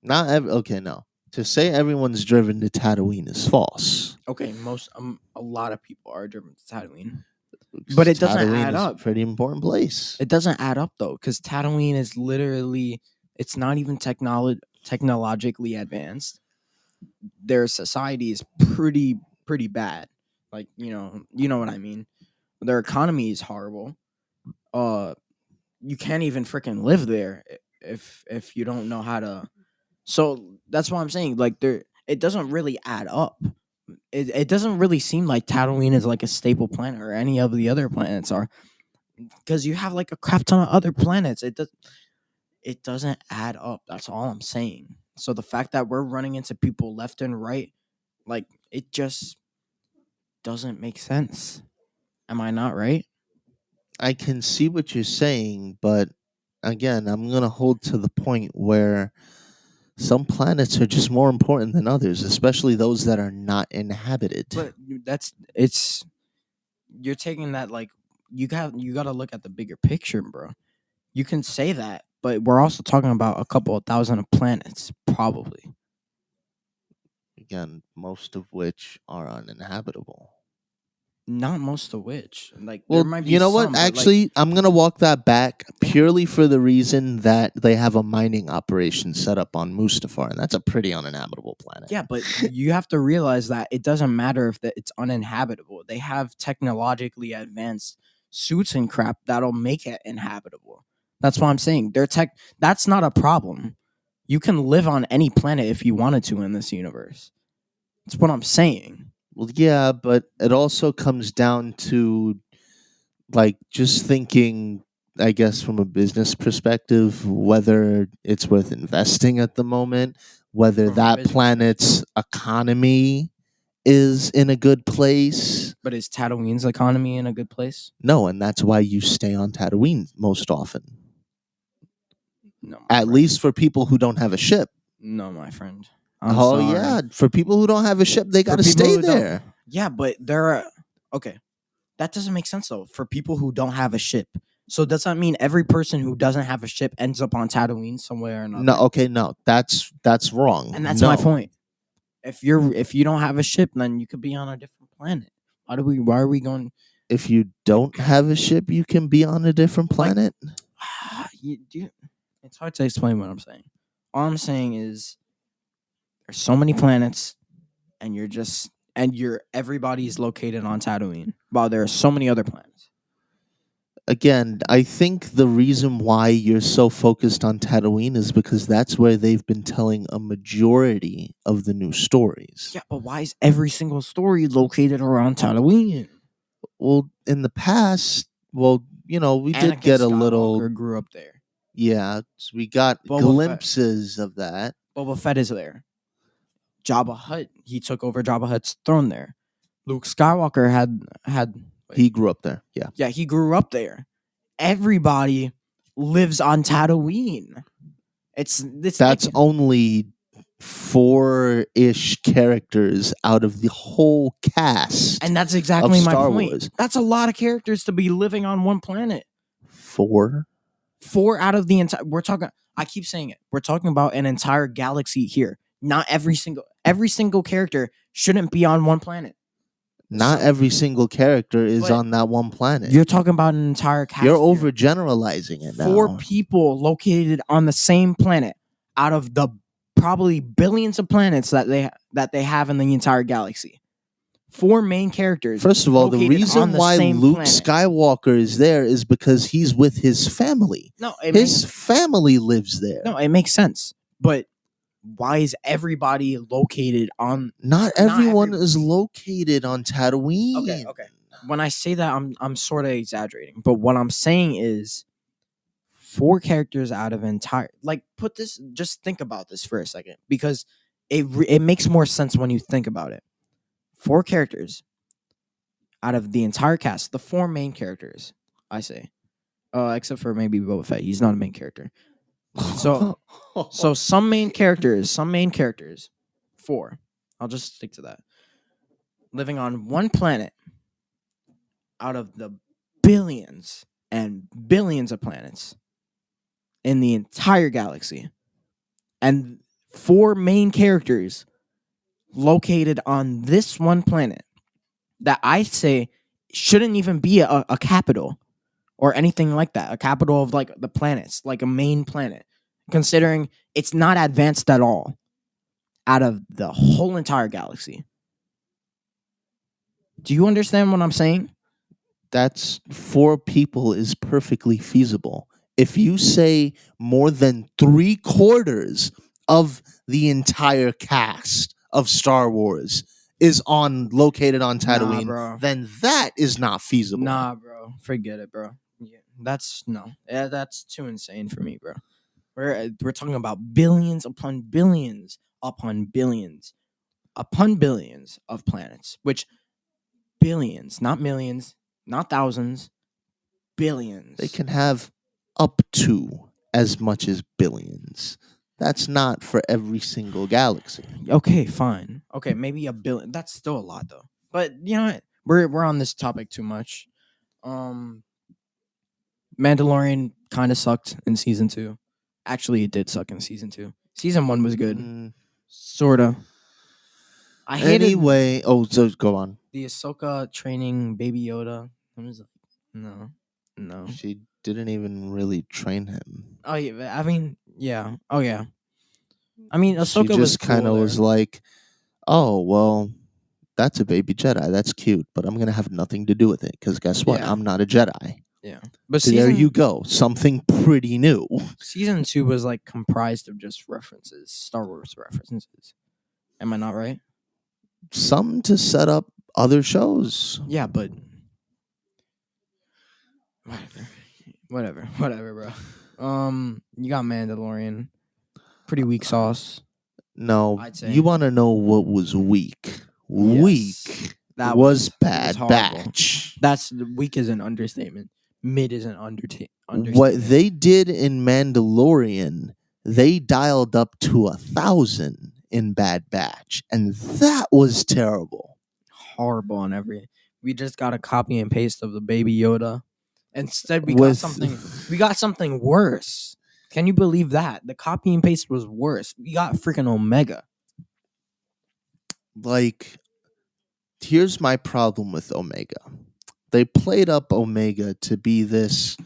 Okay, no. To say everyone's driven to Tatooine is false. Okay, a lot of people are driven to Tatooine, but 'Cause it doesn't Tatooine add is a up. pretty important place. It doesn't add up though, because Tatooine is literally it's not even technologically advanced. Their society is pretty bad. Like you know what I mean. Their economy is horrible. Uh, you can't even freaking live there if you don't know how to. So that's what I'm saying. Like it doesn't really add up. It doesn't really seem like Tatooine is like a staple planet or any of the other planets are, because you have like a crap ton of other planets. It doesn't add up. That's all I'm saying. So the fact that we're running into people left and right, like it just doesn't make sense. Am I not right? I can see what you're saying, but again, I'm going to hold to the point where some planets are just more important than others, especially those that are not inhabited. But that's it's you're taking that like you got to look at the bigger picture, bro. You can say that, but we're also talking about a couple of thousand of planets, probably. Again, most of which are uninhabitable. Not most of which. Like there Well, might be you know what? some, but like Actually, I'm going to walk that back purely for the reason that they have a mining operation set up on Mustafar, and that's a pretty uninhabitable planet. yeah, but you have to realize that it doesn't matter if it's uninhabitable. They have technologically advanced suits and crap that'll make it inhabitable. That's what I'm saying. That's not a problem. You can live on any planet if you wanted to in this universe. That's what I'm saying. Well, yeah, but it also comes down to like just thinking, I guess, from a business perspective, whether it's worth investing at the moment, whether From a that business planet's economy is in a good place. But is Tatooine's economy in a good place? No, and that's why you stay on Tatooine most often. No, my At friend. least for people who don't have a ship. No, my friend. I'm Oh sorry. yeah, for people who don't have a ship, they got For to people stay who don't. there. Yeah, but there are. Okay. That doesn't make sense though. For people who don't have a ship. So does that mean every person who doesn't have a ship ends up on Tatooine somewhere or No, another? okay, no, that's wrong. And that's my No, point. If you don't have a ship, then you could be on a different planet. Why are we going if you don't have a ship, you can be on a different like planet. it's hard to explain what I'm saying. All I'm saying is there's so many planets and everybody's located on Tatooine. While there are so many other planets. Again, I think the reason why you're so focused on Tatooine is because that's where they've been telling a majority of the new stories. Yeah, but why is every single story located around Tatooine? Well, in the past, well, we did Anakin get a little, Skywalker grew up there. yeah, we got Boba Fett. glimpses of that. Boba Fett is there. Jabba Hutt, he took over Jabba Hutt's throne there. Luke Skywalker had He grew up there. Yeah. yeah, he grew up there. Everybody lives on Tatooine. It's That's like, only four-ish characters out of the whole cast. and that's exactly my Star point. Wars. That's a lot of characters to be living on one planet. Four? 4 out of the entire I keep saying it. We're talking about an entire galaxy here. Not every single character shouldn't be on one planet. Not So- every single character is But on that one planet. You're talking about an entire cast. You're here. overgeneralizing it now. 4 people located on the same planet out of the probably billions of planets that they have in the entire galaxy. 4 main characters. First of all, the located on reason the why same Luke planet. Skywalker is there is because he's with his family. No, His family lives there. no, it makes sense. But why is everybody located on? Not everyone is located on Tatooine. Okay. When I say that, I'm sort of exaggerating. But what I'm saying is 4 characters out of entire just think about this for a second because it makes more sense when you think about it. 4 characters out of the entire cast, the 4 main characters, I say, except for maybe Boba Fett, he's not a main character. So some main characters, 4. I'll just stick to that. Living on one planet out of the billions and billions of planets in the entire galaxy. And 4 main characters located on this one planet that I say shouldn't even be a capital or anything like that. A capital of like the planets, like a main planet, considering it's not advanced at all out of the whole entire galaxy. Do you understand what I'm saying? That's 4 people is perfectly feasible. If you say more than 3/4 of the entire cast of Star Wars is located on Tatooine, bro. then that is not feasible. Nah, bro. Forget it, bro. Yeah, that's too insane for me, bro. We're talking about billions upon billions upon billions upon billions of planets, which billions, not millions, not thousands, billions. They can have up to as much as billions. That's not for every single galaxy. Okay, fine. Okay, maybe a billion. That's still a lot though. But you know what? We're on this topic too much. Mandalorian kind of sucked in season 2. Actually, it did suck in season 2. Season 1 was good. Sorta. I hated Anyway, so go on. the Ahsoka training Baby Yoda. I was like, no, no. She didn't even really train him. Oh yeah, I mean, yeah. Oh yeah. I mean, She Ahsoka was just kind cool of there. was like, "Oh, well, that's a baby Jedi. That's cute, but I'm gonna have nothing to do with it because guess what? Yeah, I'm not a Jedi." yeah. But There you go, something pretty new. season 2 was like comprised of just references, Star Wars references. Am I not right? Some to set up other shows. Yeah, but whatever, bro. You got Mandalorian, pretty weak sauce, No, I'd you say. want to know what was weak? Yes, Weak that was was Bad horrible. Batch. That's weak is an understatement. Mid is an What understatement. they did in Mandalorian, they dialed up to 1,000 in Bad Batch, and that was terrible. Horrible on every. We just got a copy and paste of the Baby Yoda. Instead, With we got something worse. Can you believe that? The copy and paste was worse. We got freaking Omega. like, here's my problem with Omega. They played up Omega to be this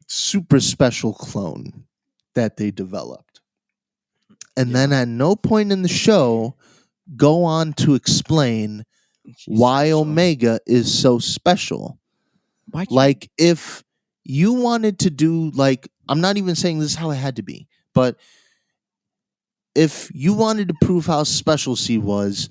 super special clone that they developed. And then Yeah. at no point in the show go on to explain She's why special. Omega is so special. Why can't Like if you wanted to do like I'm not even saying this is how it had to be, but if you wanted to prove how special she was,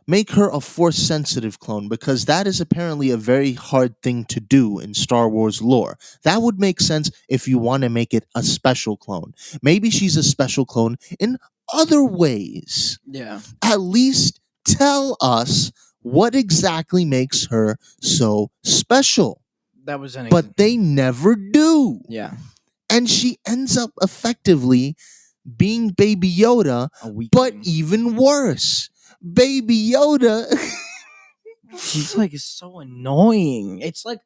make her a force sensitive clone because that is apparently a very hard thing to do in Star Wars lore. That would make sense if you want to make it a special clone. Maybe she's a special clone in other ways. Yeah, At least tell us what exactly makes her so special. that was an But they never do. yeah, And she ends up effectively being Baby Yoda, a weak. but even worse. Baby Yoda. She's like so annoying. It's like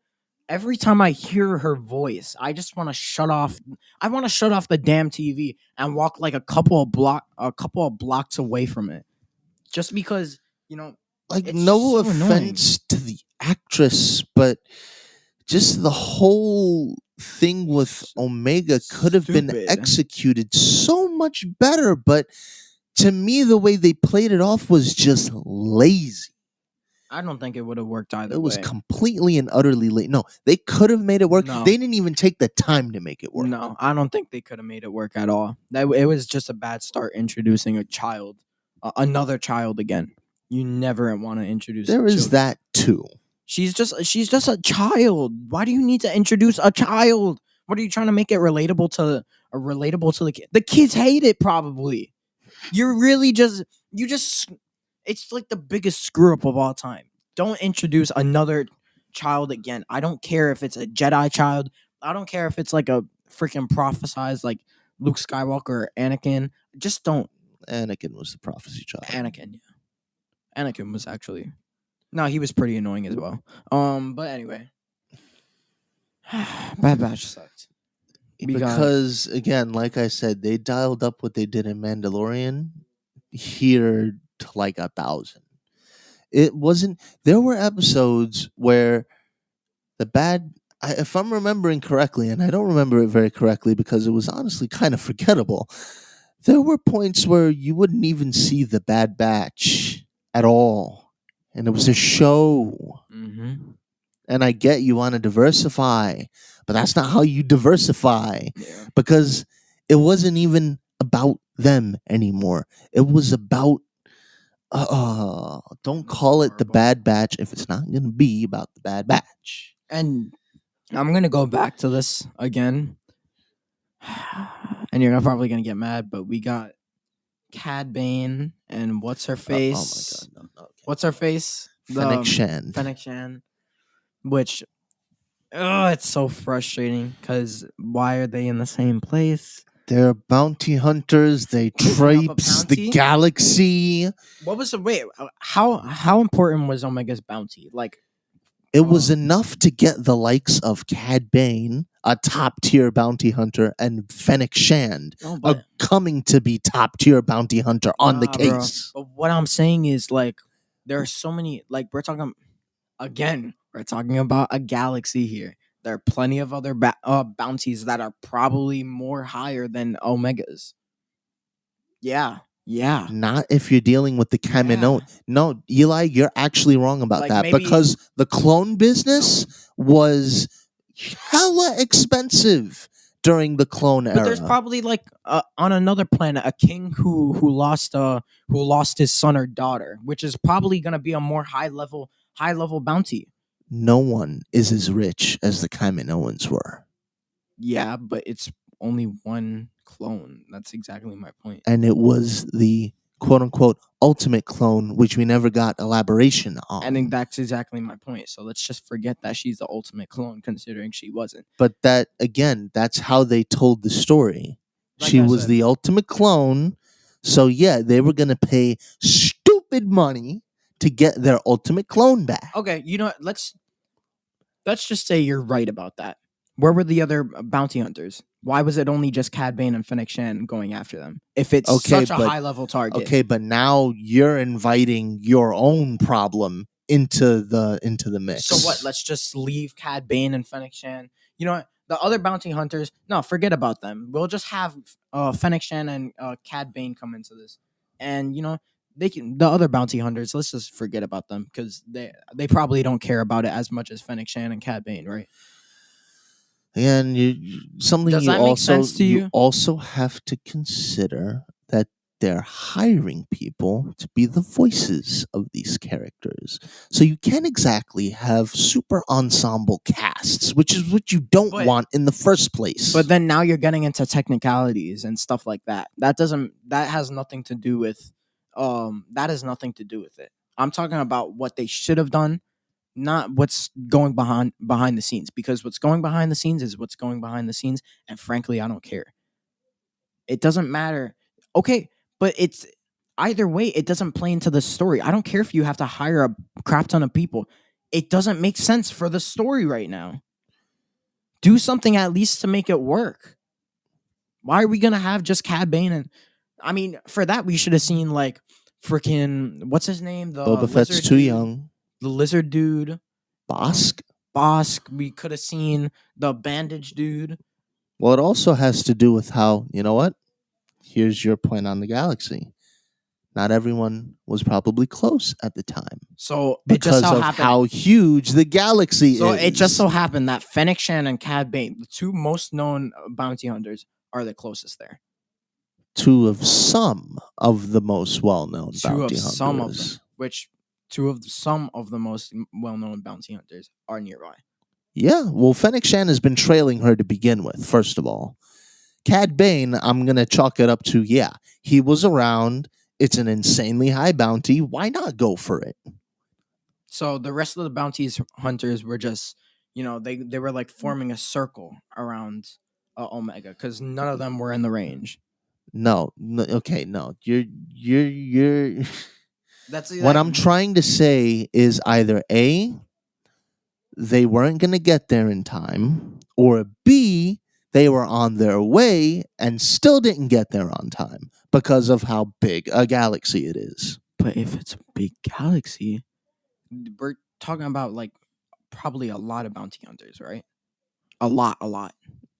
every time I hear her voice, I just want to shut off. I want to shut off the damn TV and walk like a couple of blocks away from it, just because Like, it's just no so annoying. offense to the actress, but just the whole thing with Omega could have been Stupid. executed so much better. But to me, the way they played it off was just lazy. I don't think it would have worked either It was way. completely and utterly late. No, they could have made it work. No. They didn't even take the time to make it work. No, I don't think they could have made it work at all. It was just a bad start introducing a child, another child again. You never want to introduce. There is children. that too. She's just a child. Why do you need to introduce a child? What are you trying to make it relatable to the kid? The kids hate it probably. You're really just it's like the biggest screw up of all time. Don't introduce another child again. I don't care if it's a Jedi child. I don't care if it's like a freaking prophesized like Luke Skywalker or Anakin. Just don't. Anakin was the prophecy child. Anakin, yeah. Anakin was actually. No, he was pretty annoying as well. But anyway. Bad Batch sucked. Because again, like I said, they dialed up what they did in Mandalorian here to like 1,000. It wasn't. There were episodes where if I'm remembering correctly, and I don't remember it very correctly because it was honestly kind of forgettable. There were points where you wouldn't even see the Bad Batch at all, and it was a show. Mm-hmm. And I get you want to diversify, but that's not how you diversify because it wasn't even about them anymore. It was about don't call it the Bad Batch if it's not going to be about the Bad Batch. And I'm going to go back to this again. And you're probably going to get mad, but we got Cad Bane and what's her face? Oh my god, no. What's her face? Fennec Shand. Fennec Shand. Which, it's so frustrating because why are they in the same place? They're bounty hunters. They traipse the galaxy. What was the wait? How important was Omega's bounty? Like, it was enough to get the likes of Cad Bane, a top tier bounty hunter, and Fennec Shand, coming to be top tier bounty hunter on the case. Bro. But what I'm saying is like, There are so many. Like we're talking again. We're talking about a galaxy here. There are plenty of other bounties that are probably more higher than Omegas. Yeah, yeah, Not if you're dealing with the yeah. Kamino. No, Eli, you're actually wrong about Like that maybe because the clone no, business was hella expensive during the clone but there's era. probably like on another planet a king who lost his son or daughter, which is probably gonna be a more high level bounty. No one is as rich as the Kaminoans were. Yeah, but it's only one clone. That's exactly my point. And it was the quote unquote ultimate clone, which we never got elaboration I think on. that's exactly my point. So let's just forget that she's the ultimate clone, considering she wasn't. But that, again, that's how they told the story. Like She I was said, the ultimate clone. So, yeah, they were going to pay stupid money to get their ultimate clone back. okay, you know what? Let's just say you're right about that. Where were the other bounty hunters? Why was it only just Cad Bane and Fennec Shan going after them? If it's Okay, such a but high level target. okay, but now you're inviting your own problem into the So what? mix. Let's just leave Cad Bane and Fennec Shan. You know what? The other bounty hunters, no, forget about them. We'll just have Fennec Shan and Cad Bane come into this, and you know they can. The other bounty hunters, let's just forget about them because they probably don't care about it as much as Fennec Shan and Cad Bane, right? And something Does that make sense to you you? also have to consider that they're hiring people to be the voices of these characters. So you can't exactly have super ensemble casts, which is what you don't But want in the first place. but then now you're getting into technicalities and stuff like that. That has nothing to do with that has nothing to do with it. I'm talking about what they should have done, not what's going behind the scenes, because what's going behind the scenes is what's going behind the scenes, and frankly I don't care. It doesn't matter. Okay, but it's either way it doesn't play into the story. I don't care if you have to hire a crap ton of people. It doesn't make sense for the story right now. Do something at least to make it work. Why are we gonna have just Cad Bane? And I mean, for that we should have seen like freaking what's his name, the Boba Fett's lizard too dude, young. the lizard dude, um, Bosk. Bosk. We could have seen the bandage dude. Well, it also has to do with how, you know what? Here's your point on the galaxy. Not everyone was probably close at the time So it just because so of happened. how huge the galaxy So it just is. so happened that Fennec Shan and Cad Bane, the two most known bounty hunters, are the closest there. Two of some of the most well-known Two of bounty some of them, hunters. which two of some of the most well known bounty hunters are nearby. Yeah, well, Fennec Shan has been trailing her to begin with, first of all. Cad Bane, I'm going to chalk it up to, yeah, he was around. It's an insanely high bounty. Why not go for it? So the rest of the bounties hunters were just, you know, they were like forming a circle around Omega because none of them were in the range. No, no, okay, no. You're That's what like I'm trying to say is either A, they weren't going to get there in time, or B, they were on their way and still didn't get there on time because of how big a galaxy it is. but if it's a big galaxy, we're talking about like probably a lot of bounty hunters, right? A lot,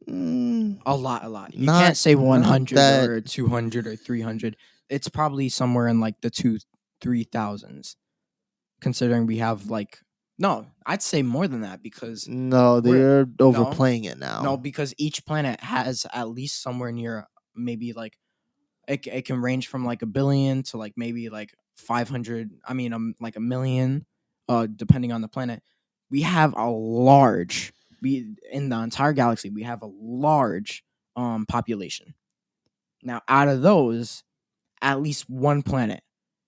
Mm, a lot. You not can't say not 100 that. or 200 or 300. It's probably somewhere in like the 3,000s, considering we have like, no, I'd say more than that because No, we're, they're no, overplaying it no, now. because each planet has at least somewhere near maybe like it can range from like a billion to like maybe like 500. I mean, like a million, depending on the planet. We have a large we in the entire galaxy. We have a large population. Now, out of those, at least one planet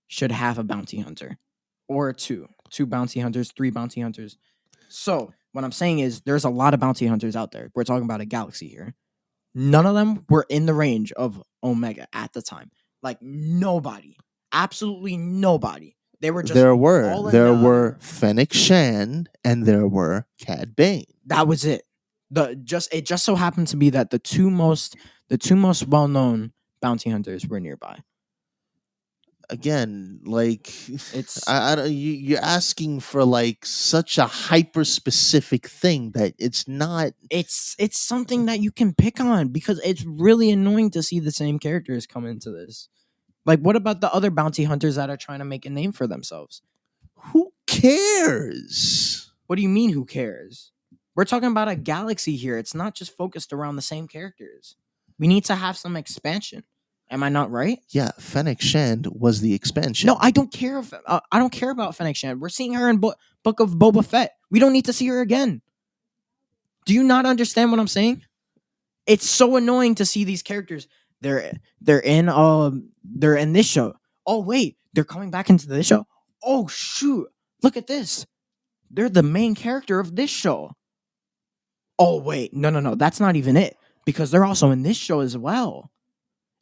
should have a bounty hunter, or two bounty hunters, three bounty hunters. So what I'm saying is, there's a lot of bounty hunters out there. We're talking about a galaxy here. None of them were in the range of Omega at the time. Like nobody, absolutely nobody. They were just all in There were the. Fennec Shan and there were Cad Bane. That was it. It just so happened to be that the two most well known bounty hunters were nearby. again, like It's you're asking for like such a hyper specific thing that it's not. it's something that you can pick on because it's really annoying to see the same characters come into this. Like, what about the other bounty hunters that are trying to make a name for themselves? Who cares? What do you mean, who cares? We're talking about a galaxy here. It's not just focused around the same characters. We need to have some expansion. Am I not right? Yeah, Fennec Shand was the expansion. No, I don't care. I don't care about Fennec Shand. We're seeing her in Book of Boba Fett. We don't need to see her again. Do you not understand what I'm saying? It's so annoying to see these characters. They're in this show. Oh wait, they're coming back into this show. Oh shoot, look at this. They're the main character of this show. Oh wait, no, that's not even it because they're also in this show as well.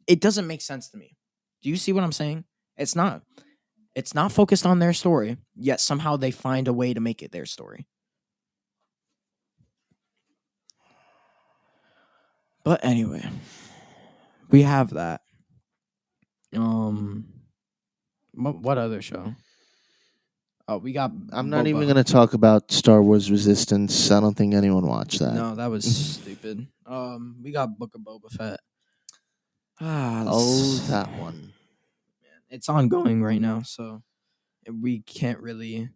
It doesn't make sense to me. Do you see what I'm saying? It's not. It's not focused on their story, yet somehow they find a way to make it their story. But anyway, we have that. Um, what other show? Oh, we got. I'm not Boba. even going to talk about Star Wars Resistance. I don't think anyone watched that. No, that was stupid. We got Book of Boba Fett. Oh, that one. It's ongoing right now, so we can't really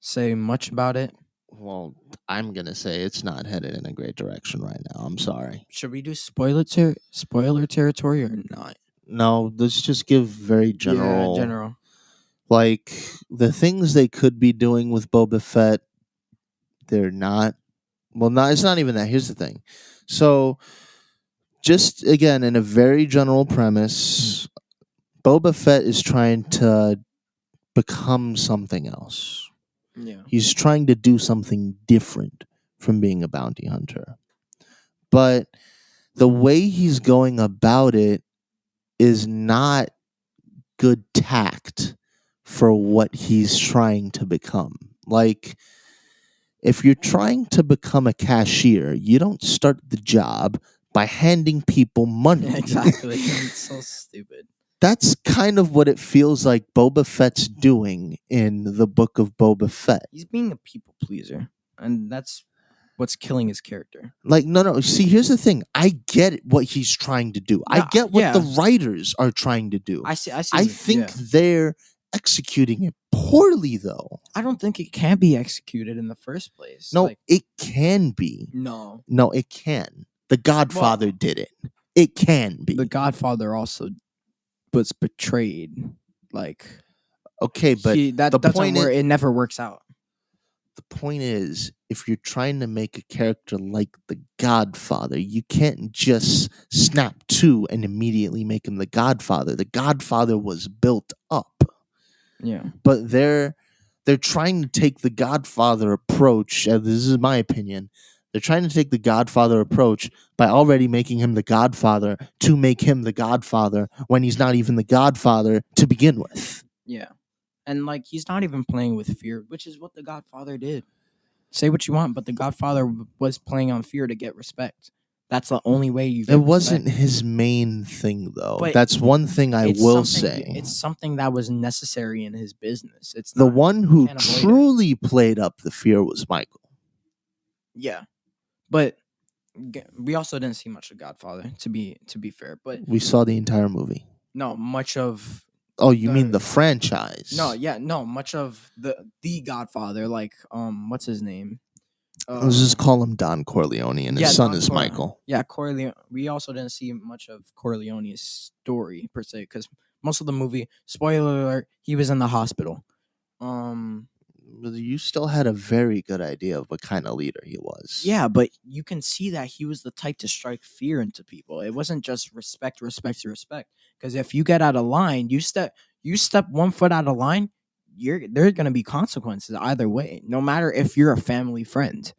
say much about it. Well, I'm going to say it's not headed in a great direction right now. I'm sorry. Should we do spoiler territory or not? No, let's just give very general. Yeah, general. Like, the things they could be doing with Boba Fett, they're not. Well, not. It's not even that. Here's the thing. So, just again, in a very general premise, Boba Fett is trying to become something else. Yeah. He's trying to do something different from being a bounty hunter. But the way he's going about it is not good tact for what he's trying to become. Like, if you're trying to become a cashier, you don't start the job by handing people money. Exactly. It's so stupid. That's kind of what it feels like Boba Fett's doing in the Book of Boba Fett. He's being a people pleaser, and that's what's killing his character. Like, no. See, here's the thing. I get what he's trying to do. I get what the writers are trying to do. I see. I think they're executing it poorly, though. I don't think it can be executed in the first place. No, it can be. No, it can. The Godfather did it. It can be. The Godfather also was betrayed. Like, okay, but the point where it never works out. The point is, if you're trying to make a character like the Godfather, you can't just snap to and immediately make him the Godfather. The Godfather was built up. Yeah. But they're trying to take the Godfather approach. This is my opinion. They're trying to take the Godfather approach by already making him the Godfather to make him the Godfather when he's not even the Godfather to begin with. Yeah. And like, he's not even playing with fear, which is what the Godfather did. Say what you want, but the Godfather was playing on fear to get respect. That's the only way you get It respect. wasn't his main thing, though. But that's one thing I will say. It's something that was necessary in his business. It's the not, one who truly played up the fear was Michael. Yeah. But we also didn't see much of Godfather, to be fair. But we saw the entire movie. No, much of. Oh, you mean the franchise? No, much of the Godfather. Like, what's his name? Let's just call him Don Corleone, and his son is Michael. Yeah, Corleone. We also didn't see much of Corleone's story per se, because most of the movie, spoiler alert, he was in the hospital. You still had a very good idea of what kind of leader he was. Yeah, but you can see that he was the type to strike fear into people. It wasn't just respect. Because if you get out of line, you step 1 foot out of line, there's going to be consequences either way, no matter if you're a family friend.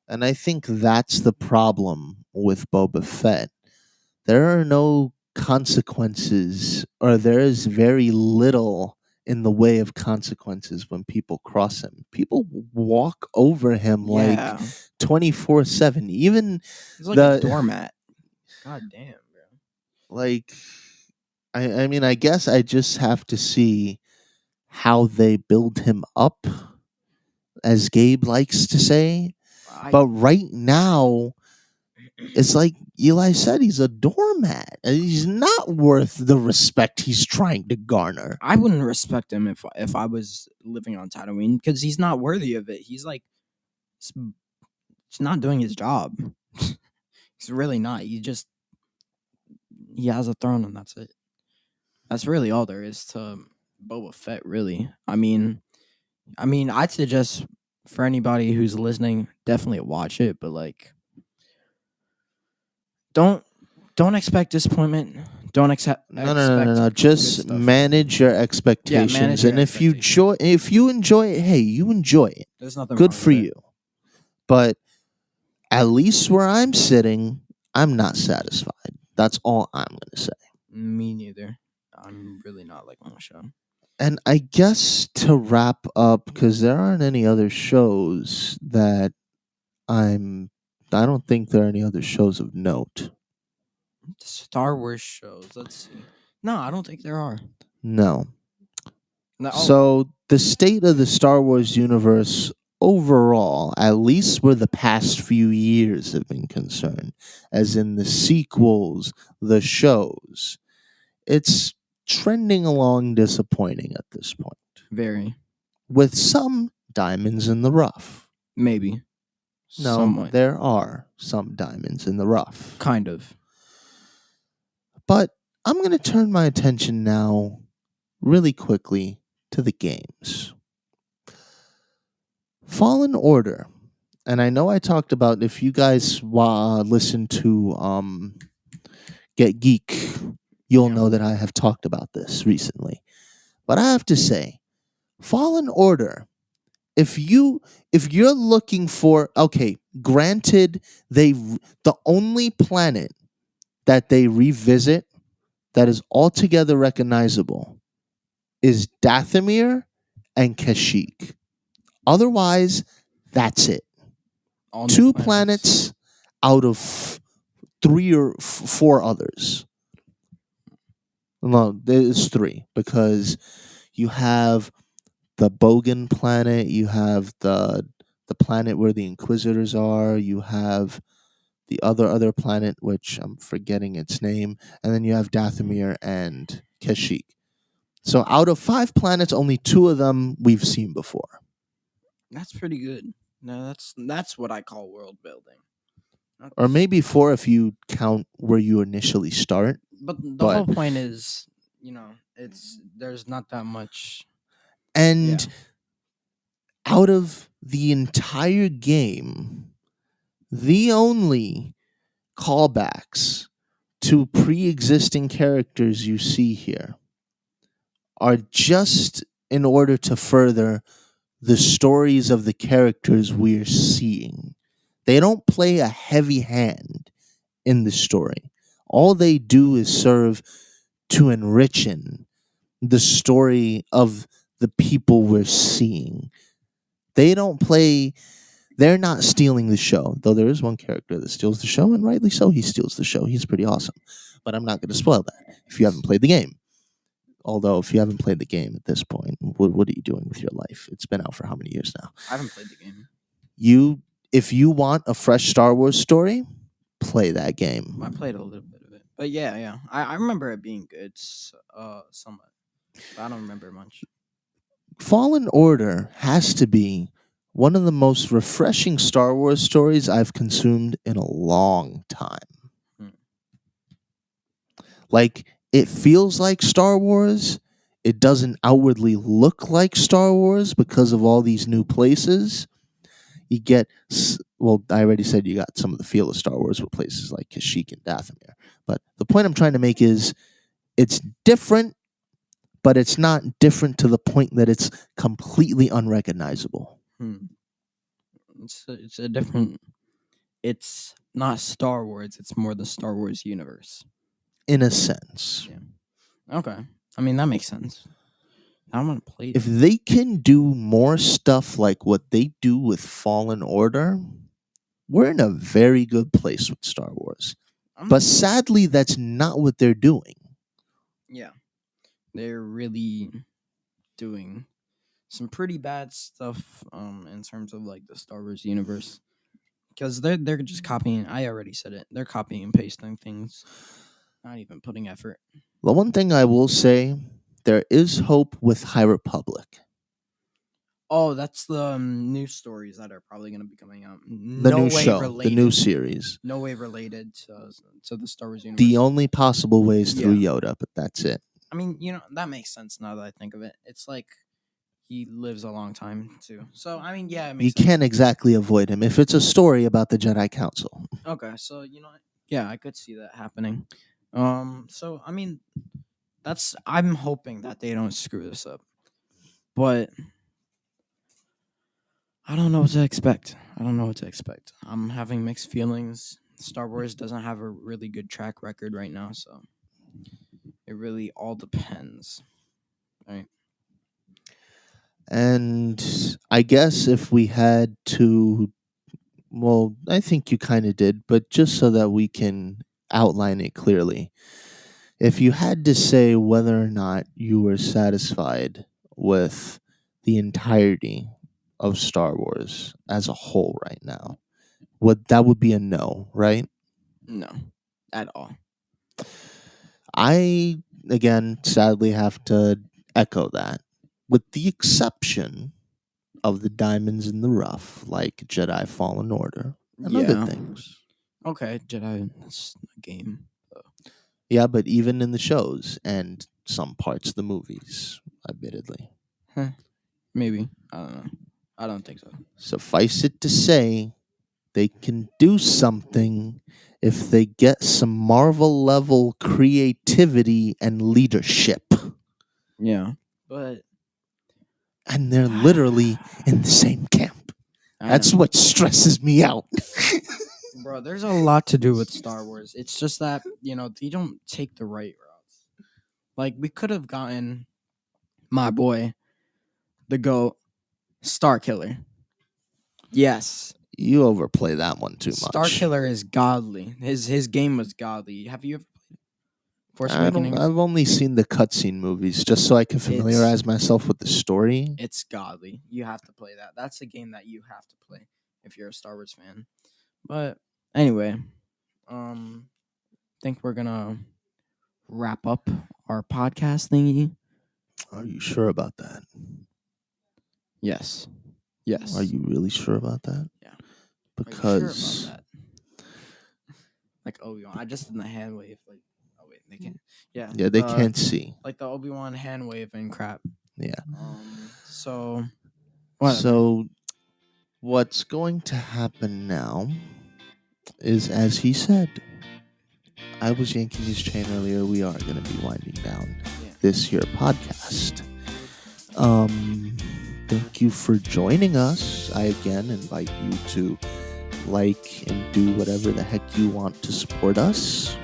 And I think that's the problem with Boba Fett. There are no consequences, or there is very little in the way of consequences when people cross him. People walk over him like 24/7. Even he's like a doormat. God damn, bro. Like, I mean, I guess I just have to see how they build him up, as Gabe likes to say. I But right now, it's like Eli said, he's a doormat. And he's not worth the respect he's trying to garner. I wouldn't respect him if I was living on Tatooine because he's not worthy of it. He's he's not doing his job. He's really not. He has a throne and that's it. That's really all there is to Boba Fett. Really, I'd suggest for anybody who's listening, definitely watch it. But like, don't don't expect disappointment. Don't No. expect good Just stuff. manage your Yeah, manage expectations, your and expectations. if you enjoy it, hey, you enjoy it. There's nothing Good wrong for with it. you. But at least where I'm sitting, I'm not satisfied. That's all I'm going to say. Me neither. I'm really not liking the show. And I guess to wrap up, because there aren't any other shows that I'm. I don't think there are any other shows of note. Star Wars shows. Let's see. No, I don't think there are. No. No. Oh, So the state of the Star Wars universe overall, at least where the past few years have been concerned, as in the sequels, the shows, it's trending along disappointing at this point, very. with some diamonds in the rough. Maybe. No, Somewhat. there are some diamonds in the rough. Kind of. But I'm going to turn my attention now, really quickly, to the games. Fallen Order. And I know I talked about, if you guys listen to Get Geek, you'll Yeah. know that I have talked about this recently. But I have to say, Fallen Order, if you're looking for, okay, granted, the only planet that they revisit that is altogether recognizable is Dathomir and Kashyyyk. Otherwise, that's it. All new Two planets. planets out of three or four others. No, there's three, because you have the Bogan planet, you have the planet where the Inquisitors are, you have the other planet, which I'm forgetting its name, and then you have Dathomir and Kashyyyk. So out of five planets, only two of them we've seen before. That's pretty good. No, that's what I call world building. Or That's, maybe four if you count where you initially start. but the But whole point is, it's there's not that much. Yeah. and out of the entire game, the only callbacks to pre-existing characters you see here are just in order to further the stories of the characters we're seeing. They don't play a heavy hand in the story. All they do is serve to enrichen the story of the people we're seeing. They don't play, they're not stealing the show, though there is one character that steals the show, and rightly so, he steals the show. He's pretty awesome. But I'm not going to spoil that if you haven't played the game. Although, if you haven't played the game at this point, what are you doing with your life? It's been out for how many years now? I haven't played the game. If you want a fresh Star Wars story, play that game. I played a little bit of it, but yeah. I remember it being good, somewhat. But I don't remember much. Fallen Order has to be one of the most refreshing Star Wars stories I've consumed in a long time. Hmm. Like, it feels like Star Wars. It doesn't outwardly look like Star Wars because of all these new places. You get, well, I already said you got some of the feel of Star Wars with places like Kashyyyk and Dathomir. But the point I'm trying to make is, it's different, but it's not different to the point that it's completely unrecognizable. Hmm. It's a different. It's not Star Wars. It's more the Star Wars universe. In a sense. Yeah. Okay. I mean that makes sense. I don't want to play. If they can do more stuff like what they do with Fallen Order, we're in a very good place with Star Wars. But sadly, that's not what they're doing. Yeah, they're really doing some pretty bad stuff in terms of like the Star Wars universe, because they're just copying. I already said it. They're copying and pasting things, not even putting effort. The one thing I will say, there is hope with High Republic. Oh, that's the news stories that are probably going to be coming out. The No new way show, related. the new series. No way related to the Star Wars universe. The only possible way is through Yeah. Yoda, but that's it. I mean, that makes sense now that I think of it. It's like he lives a long time too. So I mean, yeah, it makes You sense. can't exactly avoid him if it's a story about the Jedi Council. Okay, so yeah, I could see that happening. So I mean, I'm hoping that they don't screw this up, but I don't know what to expect. I'm having mixed feelings. Star Wars doesn't have a really good track record right now, so it really all depends. Right? And I guess if we had to, well, I think you kind of did, but just so that we can outline it clearly, if you had to say whether or not you were satisfied with the entirety of Star Wars as a whole right now, that would be a no, right? No, at all. I, again, sadly have to echo that, with the exception of the diamonds in the rough, like Jedi Fallen Order and other things. Okay, Jedi. That's a game. Yeah, but even in the shows and some parts of the movies, admittedly. Maybe. I don't know. I don't think so. Suffice it to say, they can do something if they get some Marvel level creativity and leadership. Yeah, but And they're literally in the same camp. That's what stresses me out. bro. There's a lot to do with Star Wars. It's just that they don't take the right routes. Like we could have gotten my boy, the GOAT, Star Killer. Yes, You overplay that one too much. Star Killer is godly. His game was godly. Have you ever played Force Awakenings? I've only seen the cutscene movies just so I can familiarize myself with the story. It's godly. You have to play that. That's a game that you have to play if you're a Star Wars fan. But anyway, think we're gonna wrap up our podcast thingy. Are you sure about that? Yes. Are you really sure about that? Yeah. Because Are you sure about that? Like Obi-Wan. I just did the hand wave. Like, oh wait, they can't. Yeah. Yeah, they can't see. Like the Obi-Wan hand wave and crap. Yeah. So. Whatever. So, what's going to happen now is, as he said, I was yanking his chain earlier. We are going to be winding down this here podcast. Thank you for joining us. I again invite you to like and do whatever the heck you want to support us.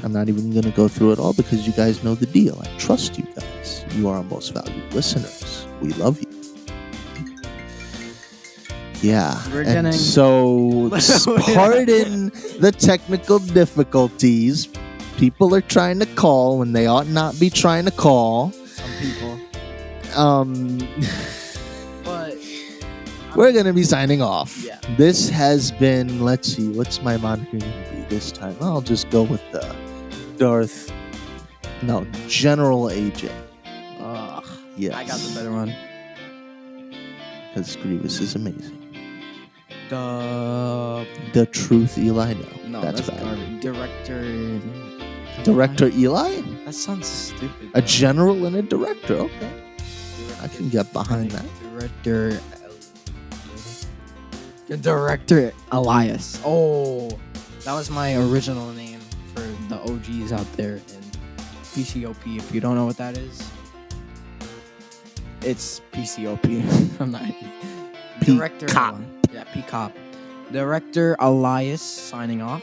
I'm not even going to go through it all because you guys know the deal. I trust you guys. You are our most valued listeners. We love you. Yeah. So, pardon the technical difficulties. People are trying to call when they ought not be trying to call. Some people. But we're going to be signing off. Yeah. This has been, let's see, what's my moniker going to be this time? I'll just go with the General AJ. Yes. I got the better one. Because Grievous is amazing. The truth, Eli? No, that's bad. Garbage. Director Eli? That sounds stupid. A general and a director. Okay. I can get behind that. Director Elias. Oh, that was my original name for the OGs out there in PCOP. If you don't know what that is, it's PCOP. I'm not. Director. Yeah, P-Cop. Director Elias signing off.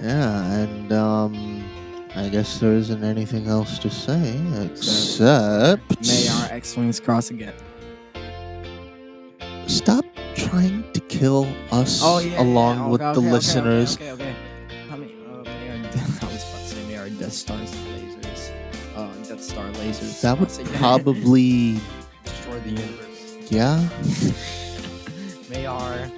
Yeah, and I guess there isn't anything else to say except may our X-Wings cross again. Stop trying to kill us along with the listeners. Okay. I was about to say may our Death Stars and lasers Death Star lasers. That would once again. probably, destroy the universe. yeah. May our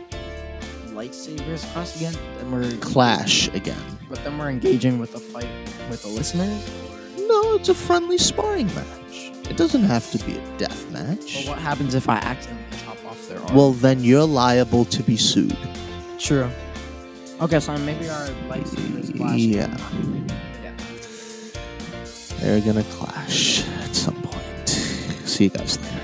lightsabers cross again, then we're Clash again. But then we're engaging with a fight with the listeners. No, it's a friendly sparring match. It doesn't have to be a death match. But what happens if I accidentally chop off their arm? Well, then you're liable to be sued. True. Okay, so maybe our lightsabers clash. Yeah. Yeah. They're gonna clash at some point. See you guys later.